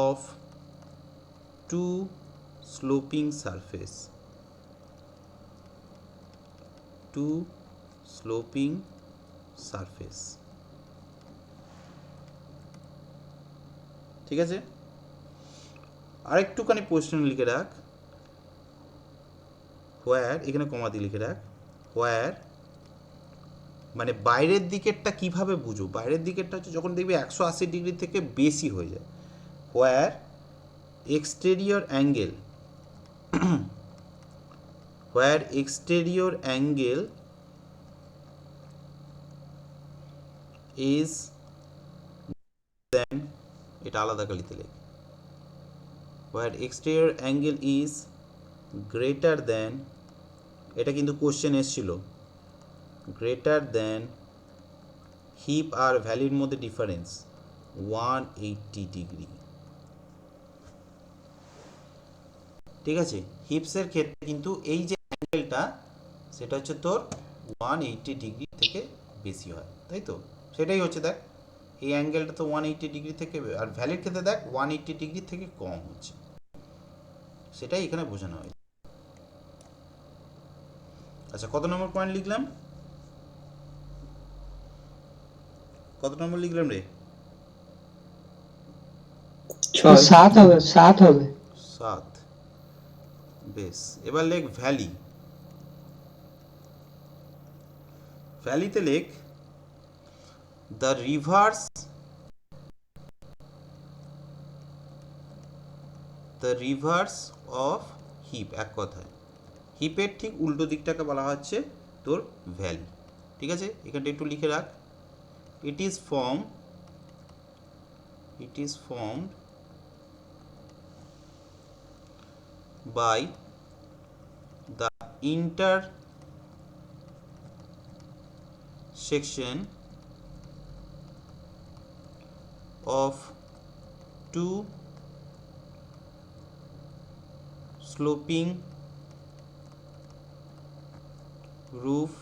of two sloping surface ঠিক আছে। আরেকটুখানি কোশ্চেন লিখে রাখ, হোয়ার, এখানে কমা দিয়ে লিখে রাখ, হোয়ার মানে বাইরের দিকেরটা কিভাবে বুঝো, বাইরের দিকেরটা হচ্ছে যখন দেখবি 180 ডিগ্রি থেকে বেশি হয়ে যায়, হোয়ার exterior angle is than, এটা আলাদা কালিতে লেখ, where exterior angle is greater than, এটা কিন্তু কোশ্চেন এসেছিল, greater than হিপ আর ভ্যালির মধ্যে ডিফারেন্স 180 ডিগ্রি। ঠিক আছে, হিপসের ক্ষেত্রে কিন্তু এই যে অ্যাঙ্গেলটা সেটা হচ্ছে তোর 180 ডিগ্রি থেকে বেশি হয়, তাই তো? সেটাই হচ্ছে, দেখ এই অ্যাঙ্গেলটা তো 180 ডিগ্রি থেকে, আর ভ্যালির ক্ষেত্রে দেখ 180 ডিগ্রি থেকে কম হচ্ছে, সেটাই এখানে বোঝানো হয়। আচ্ছা, কত নম্বর পয়েন্ট লিখলাম, কত নম্বর লিখলাম রে? 7 হবে 7। বেশ, এবার লেখ ভ্যালি। ভ্যালিতে লেখ দ্য রিভার্স অফ হিপ, এক কথায় হিপের ঠিক উল্টো দিকটাকে বলা হচ্ছে তোর ভ্যালি। ঠিক আছে, এখানটা একটু লিখে রাখ, it is formed by the intersection of two sloping roof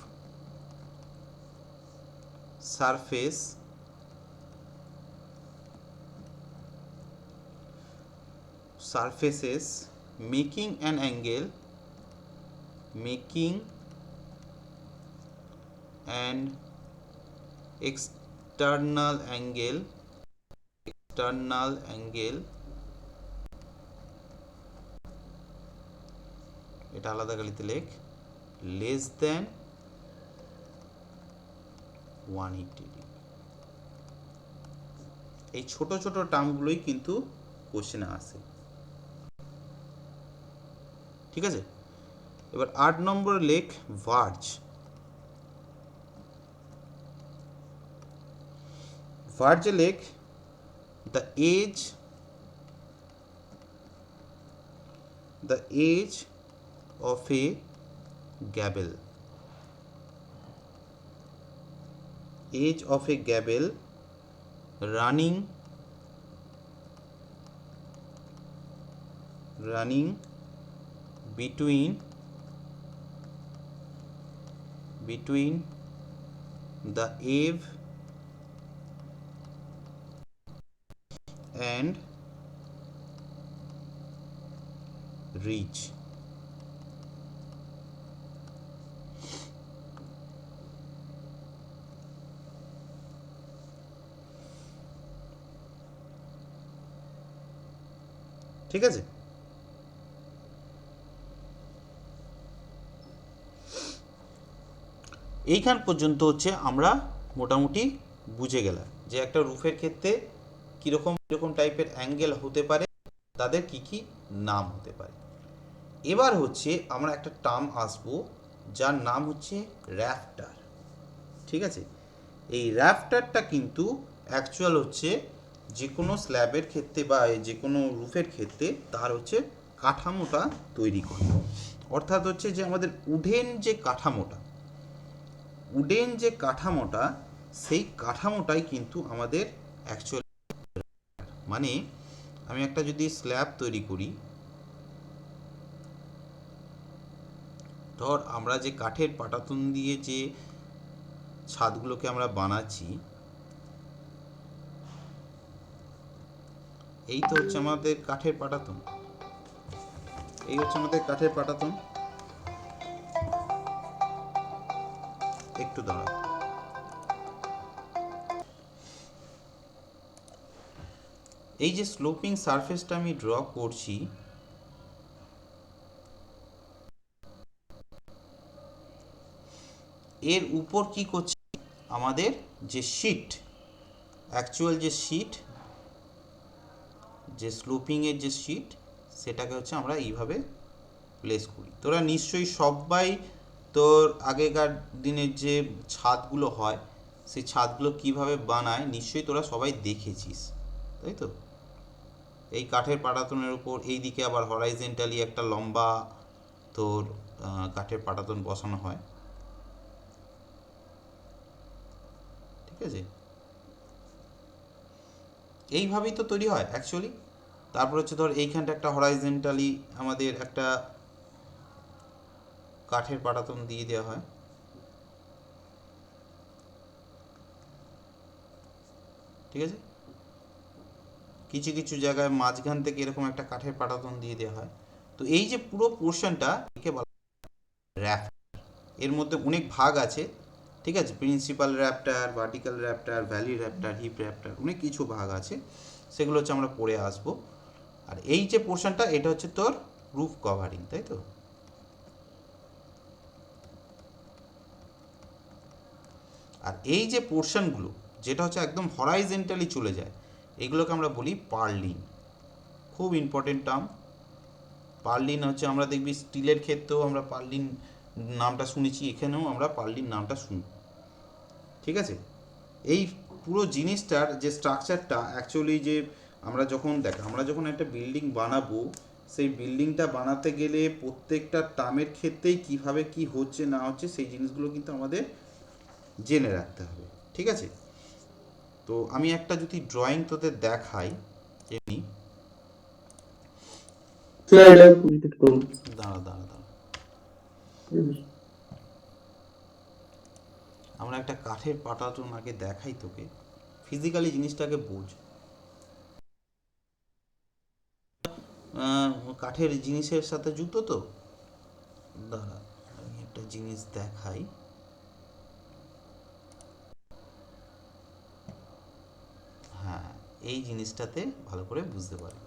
surfaces making an external angle এটা আলাদা কালিতে লেখ, less than 180 ডিগ্রি। এই ছোট ছোট টার্মগুলোই কিন্তু কোশ্চেনে আসে। ঠিক আছে, এবার 8 নম্বর লেখ ভার্জ। ভার্জে লেখ the edge of a gable, running between the ave and ridge। ঠিক আছে, এইখান পর্যন্ত হচ্ছে আমরা মোটামুটি বুঝে গেলাম যে একটা রুফের ক্ষেত্রে কীরকম টাইপের অ্যাঙ্গেল হতে পারে, তাদের কি কি নাম হতে পারে। এবার হচ্ছে আমরা একটা টার্ম আসবো যার নাম হচ্ছে র্যাফটার। ঠিক আছে, এই র্যাফটারটা কিন্তু অ্যাকচুয়াল হচ্ছে যে কোনো স্ল্যাবের ক্ষেত্রে বা যে কোনো রুফের ক্ষেত্রে তার হচ্ছে কাঠামোটা তৈরি করে, অর্থাৎ হচ্ছে যে আমাদের উডেন যে কাঠামোটা সেই কাঠামোটাই কিন্তু আমাদের অ্যাকচুয়ালি, মানে আমি একটা যদি স্ল্যাব তৈরি করি, ধর আমরা যে কাঠের পাটাতন দিয়ে যে ছাদগুলোকে আমরা বানাচ্ছি, এই তো হচ্ছে আমাদের কাঠের পাটাতন, এই হচ্ছে আমাদের কাঠের পাটাতন। একটু দাঁড়া, এই যে স্লোপিং সারফেসটা আমি ড্র করছি, এর উপর কি করছি, আমাদের যে শীট, অ্যাকচুয়াল যে শীট, যে স্লোপিংয়ের যে শীট, সেটাকে হচ্ছে আমরা এইভাবে প্লেস করি। তোরা নিশ্চয়ই সবাই তোর আগেকার দিনের যে ছাদগুলো হয়, সেই ছাদগুলো কিভাবে বানায় নিশ্চয়ই তোরা সবাই দেখেছিস, তাই তো? এই কাঠের পাটাতনের উপর এই দিকে আবার হরাইজেন্টালি একটা লম্বা তোর কাঠের পাটাতন বসানো হয়, ঠিক আছে? এইভাবেই তো তৈরি হয় অ্যাকচুয়ালি। তারপর হচ্ছে ধর এইখানটা একটা হরাইজেন্টালি আমাদের একটা কাঠের পাটাতন দিয়ে দেওয়া হয়, ঠিক আছে? কিছু কিছু জায়গায় মাঝখান থেকে এরকম একটা কাঠের পাটাতন দিয়ে দেওয়া হয়। তো এই যে পুরো পোর্শনটা, একে বলা র্যাফ। এর মধ্যে অনেক ভাগ আছে, ঠিক আছে? Principal rafter, vertical rafter, valley rafter, hip rafter, অনেক কিছু ভাগ আছে, সেগুলো হচ্ছে আমরা পড়ে আসবো। আর এই যে পোর্শনটা, এটা হচ্ছে তোর রুফ কভারিং, তাই তো? আর এই যে পোর্শনগুলো যেটা হচ্ছে একদম হরাইজেন্টালি চলে যায়, এগুলোকে আমরা বলি পার্লিন। খুব ইম্পর্টেন্ট টার্ম পার্লিন হচ্ছে, আমরা দেখবি স্টিলের ক্ষেত্রেও আমরা পার্লিন নামটা শুনেছি, এখানেও আমরা পার্লিন নামটা শুনি, ঠিক আছে? এই পুরো জিনিসটার যে স্ট্রাকচারটা অ্যাকচুয়ালি, যে আমরা যখন একটা বিল্ডিং বানাবো, সেই বিল্ডিংটা বানাতে গেলে প্রত্যেকটা টার্মের ক্ষেত্রেই কিভাবে কি হচ্ছে না হচ্ছে সেই জিনিসগুলো কিন্তু আমাদের জেনে রাখতে হবে, ঠিক আছে? তো আমি একটা যদি ড্রয়িং তোদের দেখাই, এমনি স্যার এটা কমপ্লিট করুন। দাঁড়া দাঁড়া দাঁড়া, আমরা একটা কাঠের পাটাতন আগে দেখাই তোকে, ফিজিক্যালি জিনিসটাকে বোঝ। কাঠের জিনিসের সাথে যুক্ত তো, দাঁড়া আমি একটা জিনিস দেখাই। হ্যাঁ, এই জিনিসটাতে ভালো করে বুঝতে পারবে।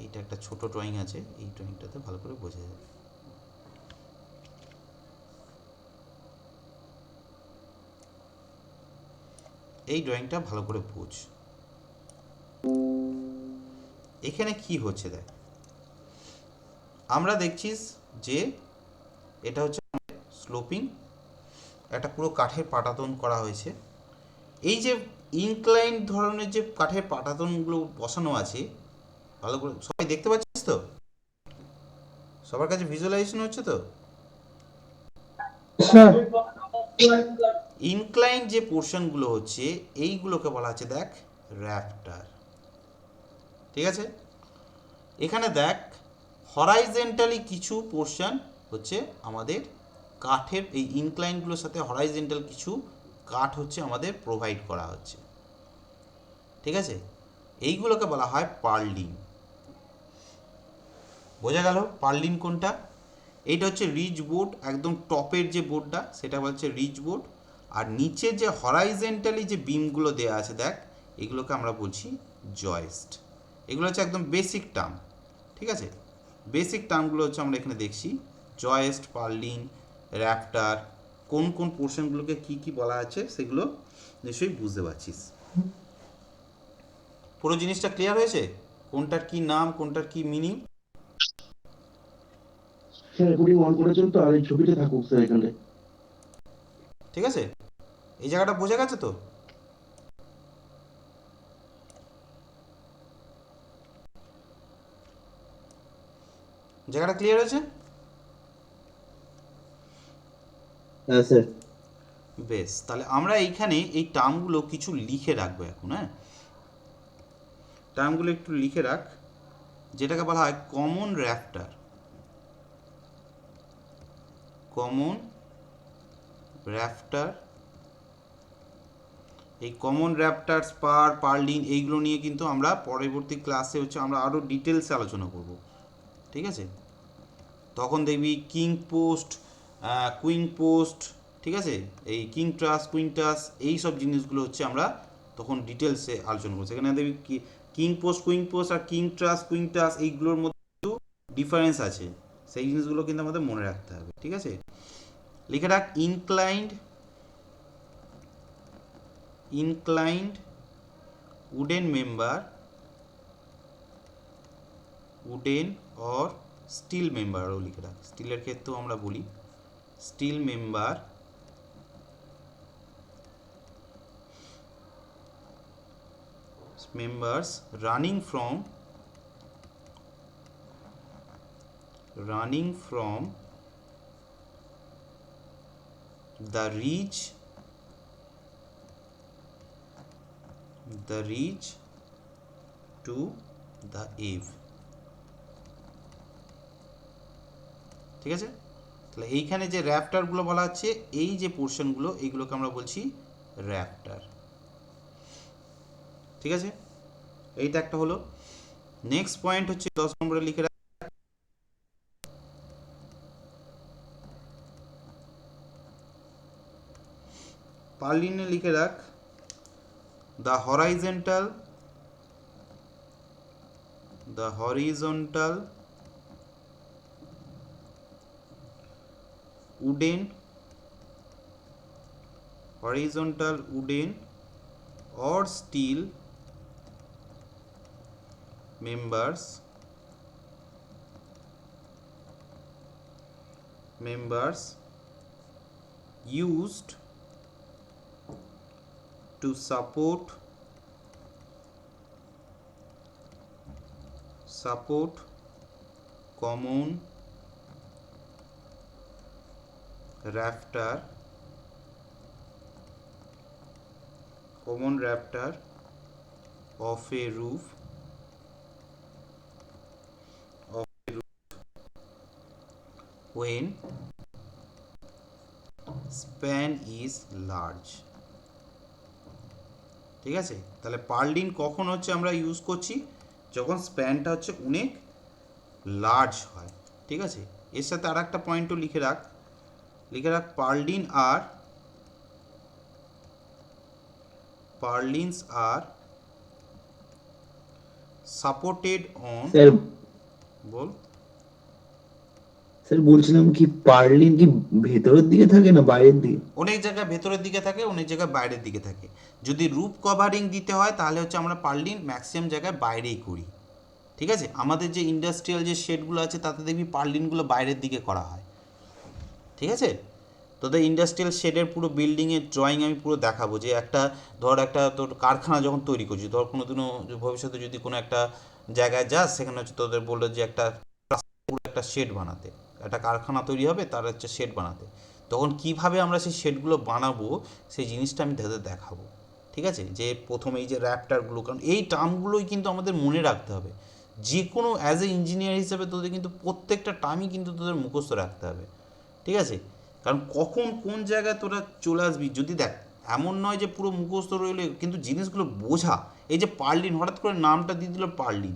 এইটা একটা ছোট ড্রয়িং আছে, এই ড্রয়িংটাতে ভালো করে বোঝা যাবে। এই ড্রয়িংটা ভালো করে বোঝ। এখানে কি হচ্ছে দেখ, আমরা দেখছিস যে এটা হচ্ছে স্লোপিং, একটা পুরো কাঠের পাটাতন করা হয়েছে। এই যে ইনক্লাইন ধরনের যে কাঠের পাটাতনগুলো বসানো আছে, ভালো করে সবাই দেখতে পাচ্ছিস তো? সবার কাছে ভিজুয়ালাইজেশন হচ্ছে তো? স্যার ইনক্লাইন যে পোর্শনগুলো হচ্ছে, এইগুলোকে বলা হচ্ছে দেখ র্যাপ্টার, ঠিক আছে? এখানে দেখ হরাইজেন্টালি কিছু পোর্শন হচ্ছে আমাদের কাঠের, এই ইনক্লাইনগুলোর সাথে হরাইজেন্টাল কিছু কাঠ হচ্ছে আমাদের প্রোভাইড করা হচ্ছে, ঠিক আছে? এইগুলোকে বলা হয় পার্লিন। বোঝা গেল পার্লিন কোনটা? এইটা হচ্ছে রিজ বোর্ড, একদম টপের যে বোর্ডটা সেটা বলছে রিজ বোর্ড, আর নিচে যে হরাইজেন্টালি যে বিমগুলো দেওয়া আছে দেখ, এগুলোকে আমরা বলছি জয়েস্ট। এগুলো হচ্ছে একদম বেসিক টার্ম, ঠিক আছে? বেসিক টার্মগুলো হচ্ছে আমরা এখানে দেখছি, জয়েস্ট, পার্লিন, র্যাপ্টার, কোন কোন পোর্শনগুলোকে কি কি বলা আছে সেগুলো নিশ্চয়ই বুঝতে পারছিস। পুরো জিনিসটা ক্লিয়ার হয়েছে, কোনটার কি নাম, কোনটার কি মিনিং? স্যার রেকর্ডিং অন করেছেন তো, আর এই ছবিটা থাকুক স্যার এখানে। ঠিক আছে, এই জায়গাটা বোঝা গেছে তো? জায়গাটা ক্লিয়ার হয়েছে? হ্যাঁ স্যার। বেশ, তাহলে আমরা এইখানে এই টার্মগুলো কিছু লিখে রাখবো এখন। হ্যাঁ, টার্মগুলো একটু লিখে রাখ, যেটাকে বলা হয় কমন র্যাফটার। কমন র্যাফটার, এই কমন র্যাপটার, স্পার, পার্লিন, এইগুলো নিয়ে কিন্তু আমরা পরবর্তী ক্লাসে হচ্ছে আমরা আরও ডিটেলসে আলোচনা করব। ঠিক আছে, তখন দেখবি কিং পোস্ট, কুইন পোস্ট, ঠিক আছে, এই কিং ট্রাস, কুইন ট্রাস, এই সব জিনিসগুলো হচ্ছে আমরা তখন ডিটেলসে আলোচনা করবো। সেখানে দেখবি কিং পোস্ট, কুইন পোস্ট আর কিং ট্রাস, কুইন ট্রাস, এইগুলোর মধ্যে ডিফারেন্স আছে, সেই জিনিসগুলো কিন্তু আমাদের মনে রাখতে হবে। ঠিক আছে, লিখে রাখ inclined wooden member, wooden or steel member ও লিখে রাখ, স্টিলের ক্ষেত্রেও আমরা বলি steel member, members running from the ridge to the eave। ঠিক আছে, তাহলে এইখানে যে র্যাপটারগুলো বলা হচ্ছে, এই যে পোর্শনগুলো, এইগুলোকে আমরা বলছি র্যাপটার। ঠিক আছে, এইটা একটা হলো। নেক্সট পয়েন্ট হচ্ছে 10 নম্বরে লিখে রাখ, পার্লিনে লিখে রাখ the horizontal wooden or steel members used to support common rafter of a roof when span is large। ঠিক আছে, তাহলে পার্লিন কখন হচ্ছে আমরা ইউজ করছি, যখন স্প্যানটা হচ্ছে অনেক লার্জ হয়। ঠিক আছে, এর সাথে আর একটা পয়েন্টও লিখে রাখ পার্লিনস আর সাপোর্টেড অন, স্যার বল। স্যার বলছিলাম কি পার্লিন কি ভেতরের দিকে থাকে না বাইরের দিকে? অনেক জায়গায় ভেতরের দিকে থাকে, অনেক জায়গায় বাইরের দিকে থাকে। যদি রুফ কভারিং দিতে হয় তাহলে হচ্ছে আমরা পার্লিন ম্যাক্সিমাম জায়গায় বাইরেই করি। ঠিক আছে, আমাদের যে ইন্ডাস্ট্রিয়াল যে শেডগুলো আছে তাতে দেখবি পার্লিনগুলো বাইরের দিকে করা হয়। ঠিক আছে, তোদের ইন্ডাস্ট্রিয়াল শেডের পুরো বিল্ডিংয়ের ড্রয়িং আমি পুরো দেখাবো, যে একটা তোর কারখানা যখন তৈরি করছিস, ধর কোনো দিনও ভবিষ্যতে যদি কোনো একটা জায়গায় যাস, সেখানে হচ্ছে তোদের বললো যে পুরো একটা শেড বানাতে, একটা কারখানা তৈরি হবে, তার হচ্ছে শেড বানাতে, তখন কিভাবে আমরা সেই শেডগুলো বানাবো সেই জিনিসটা আমি তাদের দেখাবো। ঠিক আছে, যে প্রথমে এই যে র্যাপটারগুলো, কারণ এই টার্মগুলোই কিন্তু আমাদের মনে রাখতে হবে, যে কোনো অ্যাজ এ ইঞ্জিনিয়ার হিসেবে তোদের কিন্তু প্রত্যেকটা টার্মই কিন্তু তোদের মুখস্থ রাখতে হবে। ঠিক আছে, কারণ কখন কোন জায়গায় তোরা চলে আসবি, যদি দেখ এমন নয় যে পুরো মুখস্থ রইলে, কিন্তু জিনিসগুলো বোঝা। এই যে পার্লিন, হঠাৎ করে নামটা দিয়ে দিল পার্লিন,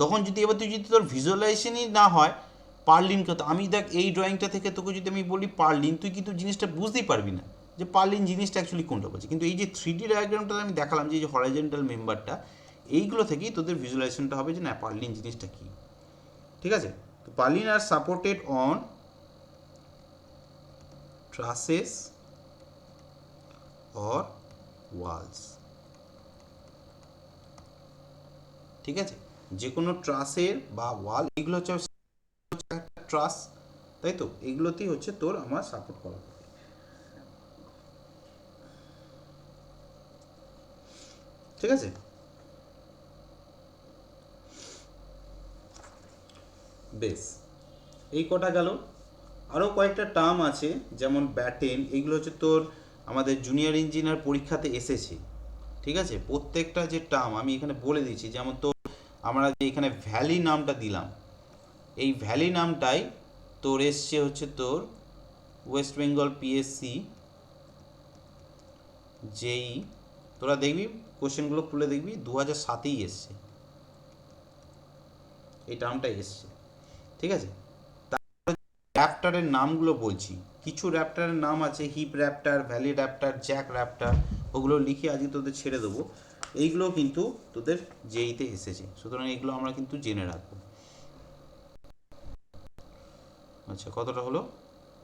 তখন যদি এবার তুই যদি তোর ভিজুয়ালাইজেশনই না হয় পার্লিন কথা, আমি দেখ এই ড্রয়িংটা থেকে তোকে যদি আমি বলি পার্লিন, তুই কিন্তু জিনিসটা বুঝতেই পারবি না যে পার্লিন জিনিসটা অ্যাকচুয়ালি কোনটা বলছে। কিন্তু এই যে 3D ডায়াগ্রামটা আমি দেখালাম, যে হরাইজন্টাল মেম্বারটা, এইগুলো থেকেই তোদের ভিজুয়ালাইজেশনটা হবে যে না পার্লিন জিনিসটা কী। ঠিক আছে, তো পার্লিন আর supported on trusses or walls। ঠিক আছে, যে কোনো ট্রাসের বা ওয়াল, এগুলো হচ্ছে একটা ট্রাস, তাই তো, এগুলোতেই হচ্ছে তোর আমার সাপোর্ট করা। ঠিক আছে, বেশ, এই কটা গেল। আরও কয়েকটা টার্ম আছে, যেমন ব্যাটেন, এগুলো হচ্ছে তোর আমাদের জুনিয়র ইঞ্জিনিয়ার পরীক্ষাতে এসেছে। ঠিক আছে, প্রত্যেকটা যে টার্ম আমি এখানে বলে দিচ্ছি, যেমন তোর আমরা যে এখানে ভ্যালি নামটা দিলাম, এই ভ্যালি নামটাই তোর এসছে হচ্ছে তোর ওয়েস্ট বেঙ্গল পিএসসি যেই, তোরা দেখবি কোশ্চেনগুলো খুলে দেখবি 2007-এই এসছে, এই টার্মটাই এসছে। ঠিক আছে, র্যাপ্টারের নামগুলো বলছি। কিছু র্যাপ্টারের নাম আছে, hip rafter, valley rafter, jack rafter, ওগুলো লিখে আজকে তোদের ছেড়ে দেবো। এইগুলো কিন্তু তোদের জেইতে এসেছে, সুতরাং এইগুলো আমরা কিন্তু জেনে রাখবো। আচ্ছা, কতটা হলো,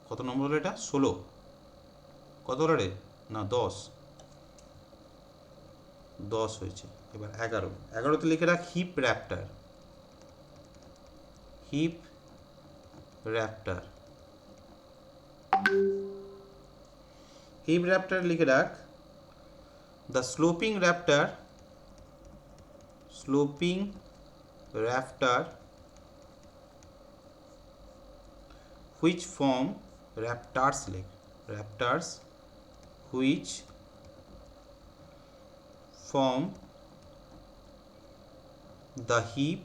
কত নম্বর হলো এটা? 16। কত হলো রে? না 10 হয়েছে। এবার 11তে লিখে রাখ hip rafter. Hip rafter, hip rafter লিখে রাখ the sloping rafter, sloping rafter which form raptors leg, raptors which form the heap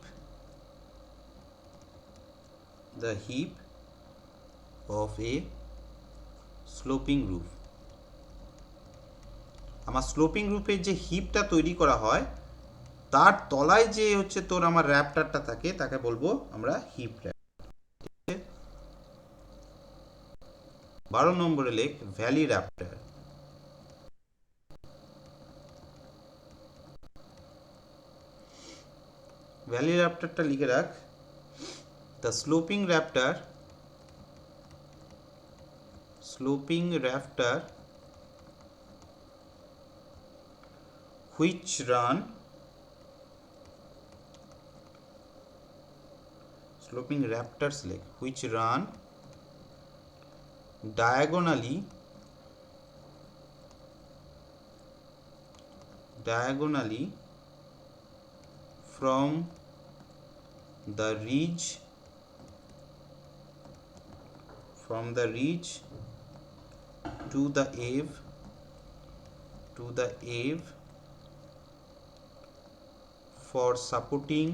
of a sloping roof। আমার স্লোপিং রুফের যে হিপটা তৈরি করা হয় তার তলায় যে হচ্ছে তোর আমার র্যাপ্টারটা থাকে তাকে বলবো আমরা হিপ র্যাপ্টার। 12 নম্বরে লেখ ভ্যালি র্যাপ্টার। ভ্যালি র্যাপ্টারটা লিখে রাখ the sloping rafter, sloping rafter which run, sloping raptors leg which run diagonally from the ridge to the ave for supporting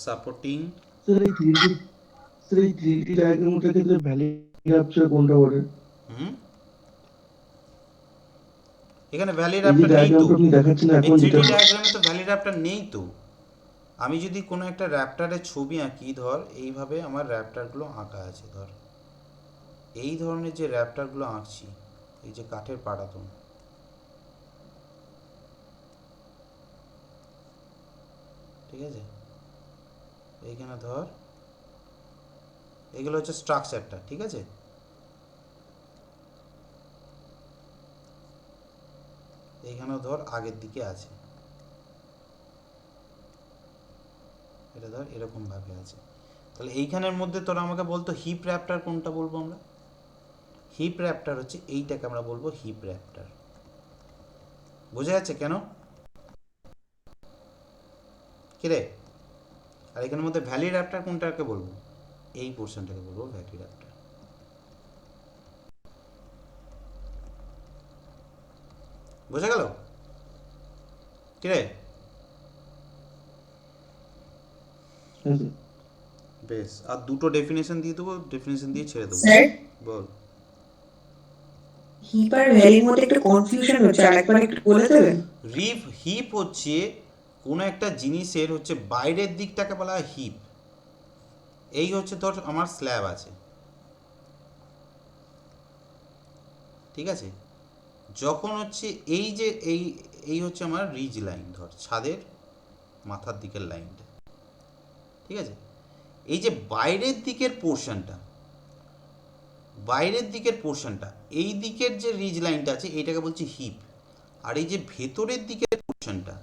sir এই 3D ডায়াগ্রামটার ক্ষেত্রে ভ্যালি র্যাপচার কোনটা বলে? এখানে ভ্যালি এই যে র্যাপ্টার নেই তো, ডায়াগ্রামটা আপনি দেখাচ্ছেন এই এখন, 3D যেটা ডায়াগ্রামে তো ভ্যালি র্যাপ্টার নেই তো। আমি যদি কোনো একটা র্যাপ্টারের ছবি আঁকি, ধর এইভাবে আমার র্যাপ্টারগুলো আঁকা আছে, ধর এই ধরনের যে র্যাপ্টারগুলো আঁকছি, এই যে কাঠের পাটাতন, ঠিক আছে, এইখানে ধর এগুলো হচ্ছে স্ট্রাকচারটা, ঠিক আছে। এইখানেও ধর আগের দিকে আছে, এটা ধর এরকম ভাবে আছে। তাহলে এইখানের মধ্যে তোরা আমাকে বলতো হিপ র্যাপ্টার কোনটা বলবো আমরা? হিপ র্যাপ্টার হচ্ছে এইটাকে আমরা বলবো হিপ র্যাপ্টার। বোঝা যাচ্ছে কেন? কিরে, আর এখানের মধ্যে ভ্যালি র্যাপ্টার কোনটাকে বলবো? এই পোর্শনটাকে বলবো ভ্যালি র্যাপ্টার। বোঝা গেল? কিরে, বেশ, আর দুটো ডেফিনেশন দিয়ে দেবো, ডেফিনেশন দিয়ে ছেড়ে দেবো। স্যার, বল। হিপ আর ভ্যালির মধ্যে একটু কনফিউশন হচ্ছে, আরেকবার একটু বলে দেবেন? হিপ হচ্ছে কোনো একটা জিনিসের হচ্ছে বাইরের দিকটাকে বলা হয় হিপ। এই হচ্ছে ধর আমার স্ল্যাব আছে, ঠিক আছে, যখন হচ্ছে এই যে এই হচ্ছে আমার রিজ লাইন, ধর ছাদের মাথার দিকের লাইনটা, ঠিক আছে, এই যে বাইরের দিকের পোর্শনটা, এই দিকের যে রিজ লাইনটা আছে এইটাকে বলছি হিপ, আর এই যে ভেতরের দিকের পোর্শনটা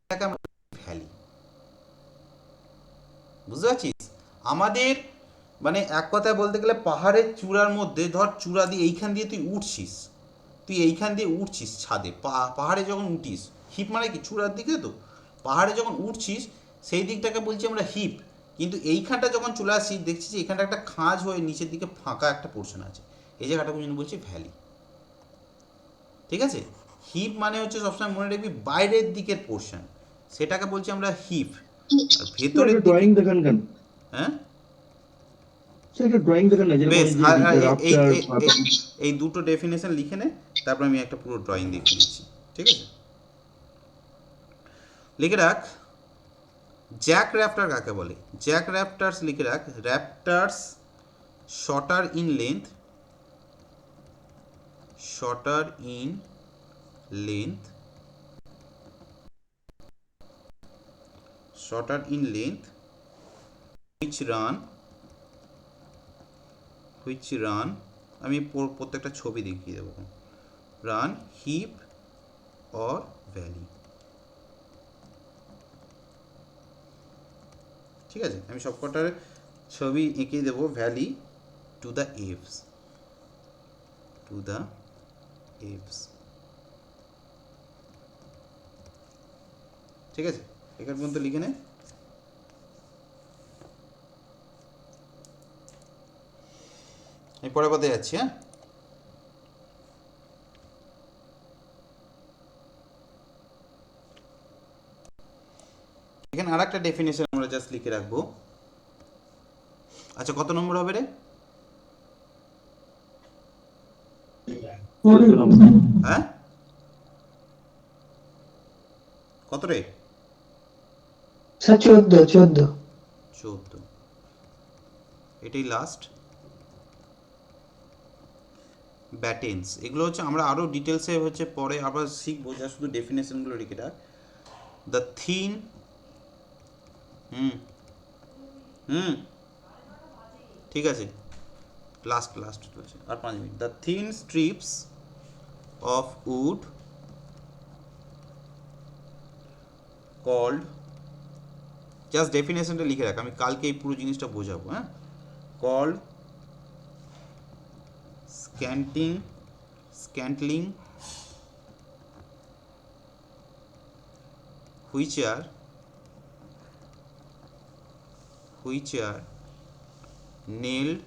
এটাকে আমরা ভ্যালি। বুঝতে পারছিস? আমাদের মানে এক কথায় বলতে গেলে পাহাড়ের চূড়ার মধ্যে, ধর চূড়া দিয়ে এইখান দিয়ে তুই উঠছিস ছাদে, পাহাড়ে যখন উঠিস, হিপ মানে কি চূড়ার দিকে তো, পাহাড়ে যখন উঠছিস সেই দিকটাকে বলছি আমরা হিপ, কিন্তু এইখানটা যখন চলে আসছি দেখছি যে এখানটা একটা খাঁজ হয়ে নিচের দিকে ফাঁকা একটা পোর্শন আছে, এই জায়গাটাকে জন্য বলছি ভ্যালি। ঠিক আছে, হিপ মানে হচ্ছে সবসময় মনে রাখবি বাইরের দিকের পোর্শন, সেটাকে বলছি আমরা হিপ। আর ভেতরের দিকে ড্রয়িং দেখান কেন? হ্যাঁ স্যার একটা ড্রয়িং দেখান না, যেরকম বেশ, এই যে রাফটার এই দুটো ডেফিনেশন লিখে নে, তারপর আমি একটা পুরো ড্রয়িং দেখিয়ে দিচ্ছি। ঠিক আছে, লিখে রাখ জ্যাক র্যাপ্টার কাকে বলে। জ্যাক র্যাপ্টার্স লিখে রাখ, rafters shorter in length, shorter in length, shorter in length, which run আমি প্রত্যেকটা ছবি দেখিয়ে দেবো, run heap or valley। ঠিক আছে, আমি সবকটার ছবি এঁকে দেবো, valley to the eaves, to the eaves. ঠিক আছে, এখান পর্যন্ত লিখে নে। আমি পরের পথে যাচ্ছি। হ্যাঁ, এখানে আর একটা ডেফিনেশন আমরা জাস্ট লিখে রাখবো। আচ্ছা, কত নম্বর হবে রে? হ্যাঁ, কত রে? স্যার 14। এটাই লাস্ট। ব্যাটেন্স, এগুলো হচ্ছে আমরা আরও ডিটেলসে হচ্ছে পরে আবার শিখবো, যা শুধু ডেফিনেশনগুলো লিখে রাখ। দ্য থিন ঠিক আছে, লাস্ট হচ্ছে আর 5 minute. The thin strips of wood called, just ডেফিনেশনটা লিখে রাখ, আমি কালকে এই পুরো জিনিসটা বোঝাবো। হ্যাঁ, called scantling which are nailed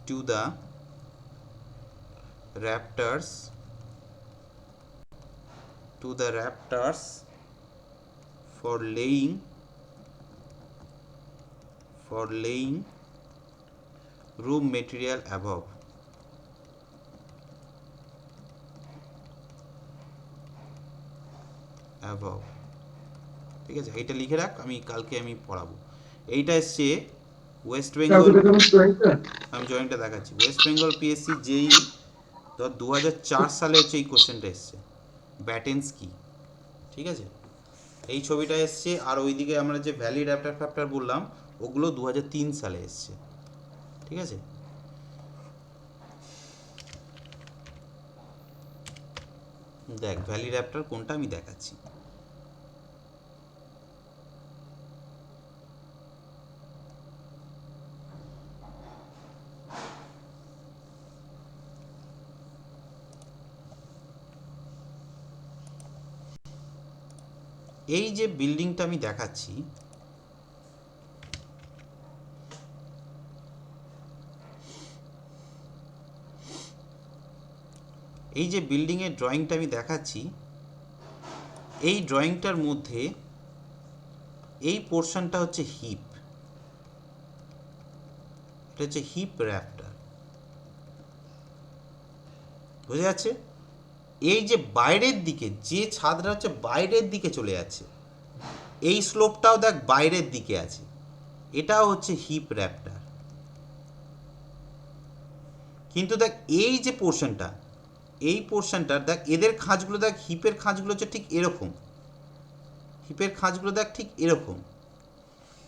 to the rafters for laying room material above। ঠিক আছে, এইটা লিখে রাখ, আমি কালকে পড়াবো। এইটা এসছে ওয়েস্ট বেঙ্গল, আমি জয়েন্টটা দেখাচ্ছি, ওয়েস্ট বেঙ্গল পিএসসি যেই 2004 সালে হচ্ছে এই কোশ্চেনটা এসছে, ব্যাটেন্স কি। ঠিক আছে, এই ছবিটা এসছে, আর ওইদিকে আমরা যে ভ্যালি র্যাপ্টার ফ্যাপ্টার বললাম ওগুলো 2003 সালে এসছে। ঠিক আছে, দেখ ভ্যালি র্যাপ্টার কোনটা আমি দেখাচ্ছি। এই যে বিল্ডিংটা আমি দেখাচ্ছি, এই যে বিল্ডিংয়ের ড্রয়িংটা আমি দেখাচ্ছি, এই ড্রয়িংটার মধ্যে এই পোর্শনটা হচ্ছে হিপ, এটা হচ্ছে হিপ র্যাপ্টার। বুঝা যাচ্ছে? এই যে বাইরের দিকে যে ছাদটা হচ্ছে বাইরের দিকে চলে যাচ্ছে, এই স্লোপটাও দেখ বাইরের দিকে আছে, এটাও হচ্ছে হিপ র্যাপ্টার। কিন্তু দেখ এই যে পোর্শনটা, এই পোর্শনটার দেখ এদের খাঁজগুলো দেখ, হিপের খাঁজগুলো হচ্ছে ঠিক এরকম, হিপের খাঁজগুলো দেখ ঠিক এরকম,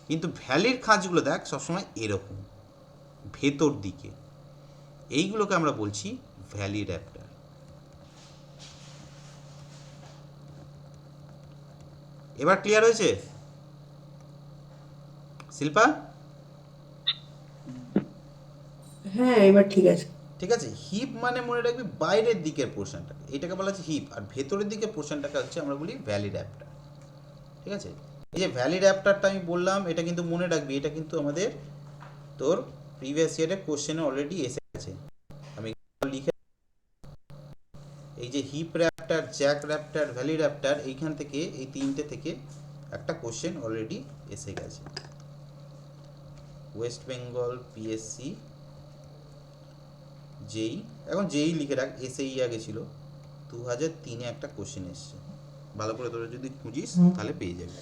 কিন্তু ভ্যালির খাঁজগুলো দেখ সবসময় এরকম ভেতর দিকে। এইগুলোকে আমরা বলছি ভ্যালি র্যাপ্টার। এবার ক্লিয়ার হয়েছে শিল্পা? হ্যাঁ, এবার ঠিক আছে। ঠিক আছে? হিপ মানে মনে রাখবি বাইরের দিকের পোর্শনটা, এটাকে বলা হচ্ছে হিপ, আর ভেতরের দিকের পোর্শনটাকে হচ্ছে আমরা বলি ভ্যালি র্যাপ্টার। ঠিক আছে? এই যে ভ্যালি র্যাপ্টারটা আমি বললাম, এটা কিন্তু মনে রাখবি, এটা কিন্তু আমাদের তোর প্রিভিয়াস ইয়ারের কোশ্চেনে অলরেডি এসে গেছে। আমি লিখে, এই যে hip rafter, jack rafter, valley rafter, এইখান থেকে এই তিনটে থেকে একটা কোশ্চেন অলরেডি এসে গেছে। ওয়েস্ট বেঙ্গল পিএসসি যেই, এখন যেই লিখে রাখ, এসএই আগে ছিল, 2003-এ একটা কোশ্চেন এসছে। ভালো করে তোরা যদি খুঁজিস তাহলে পেয়ে যাবি।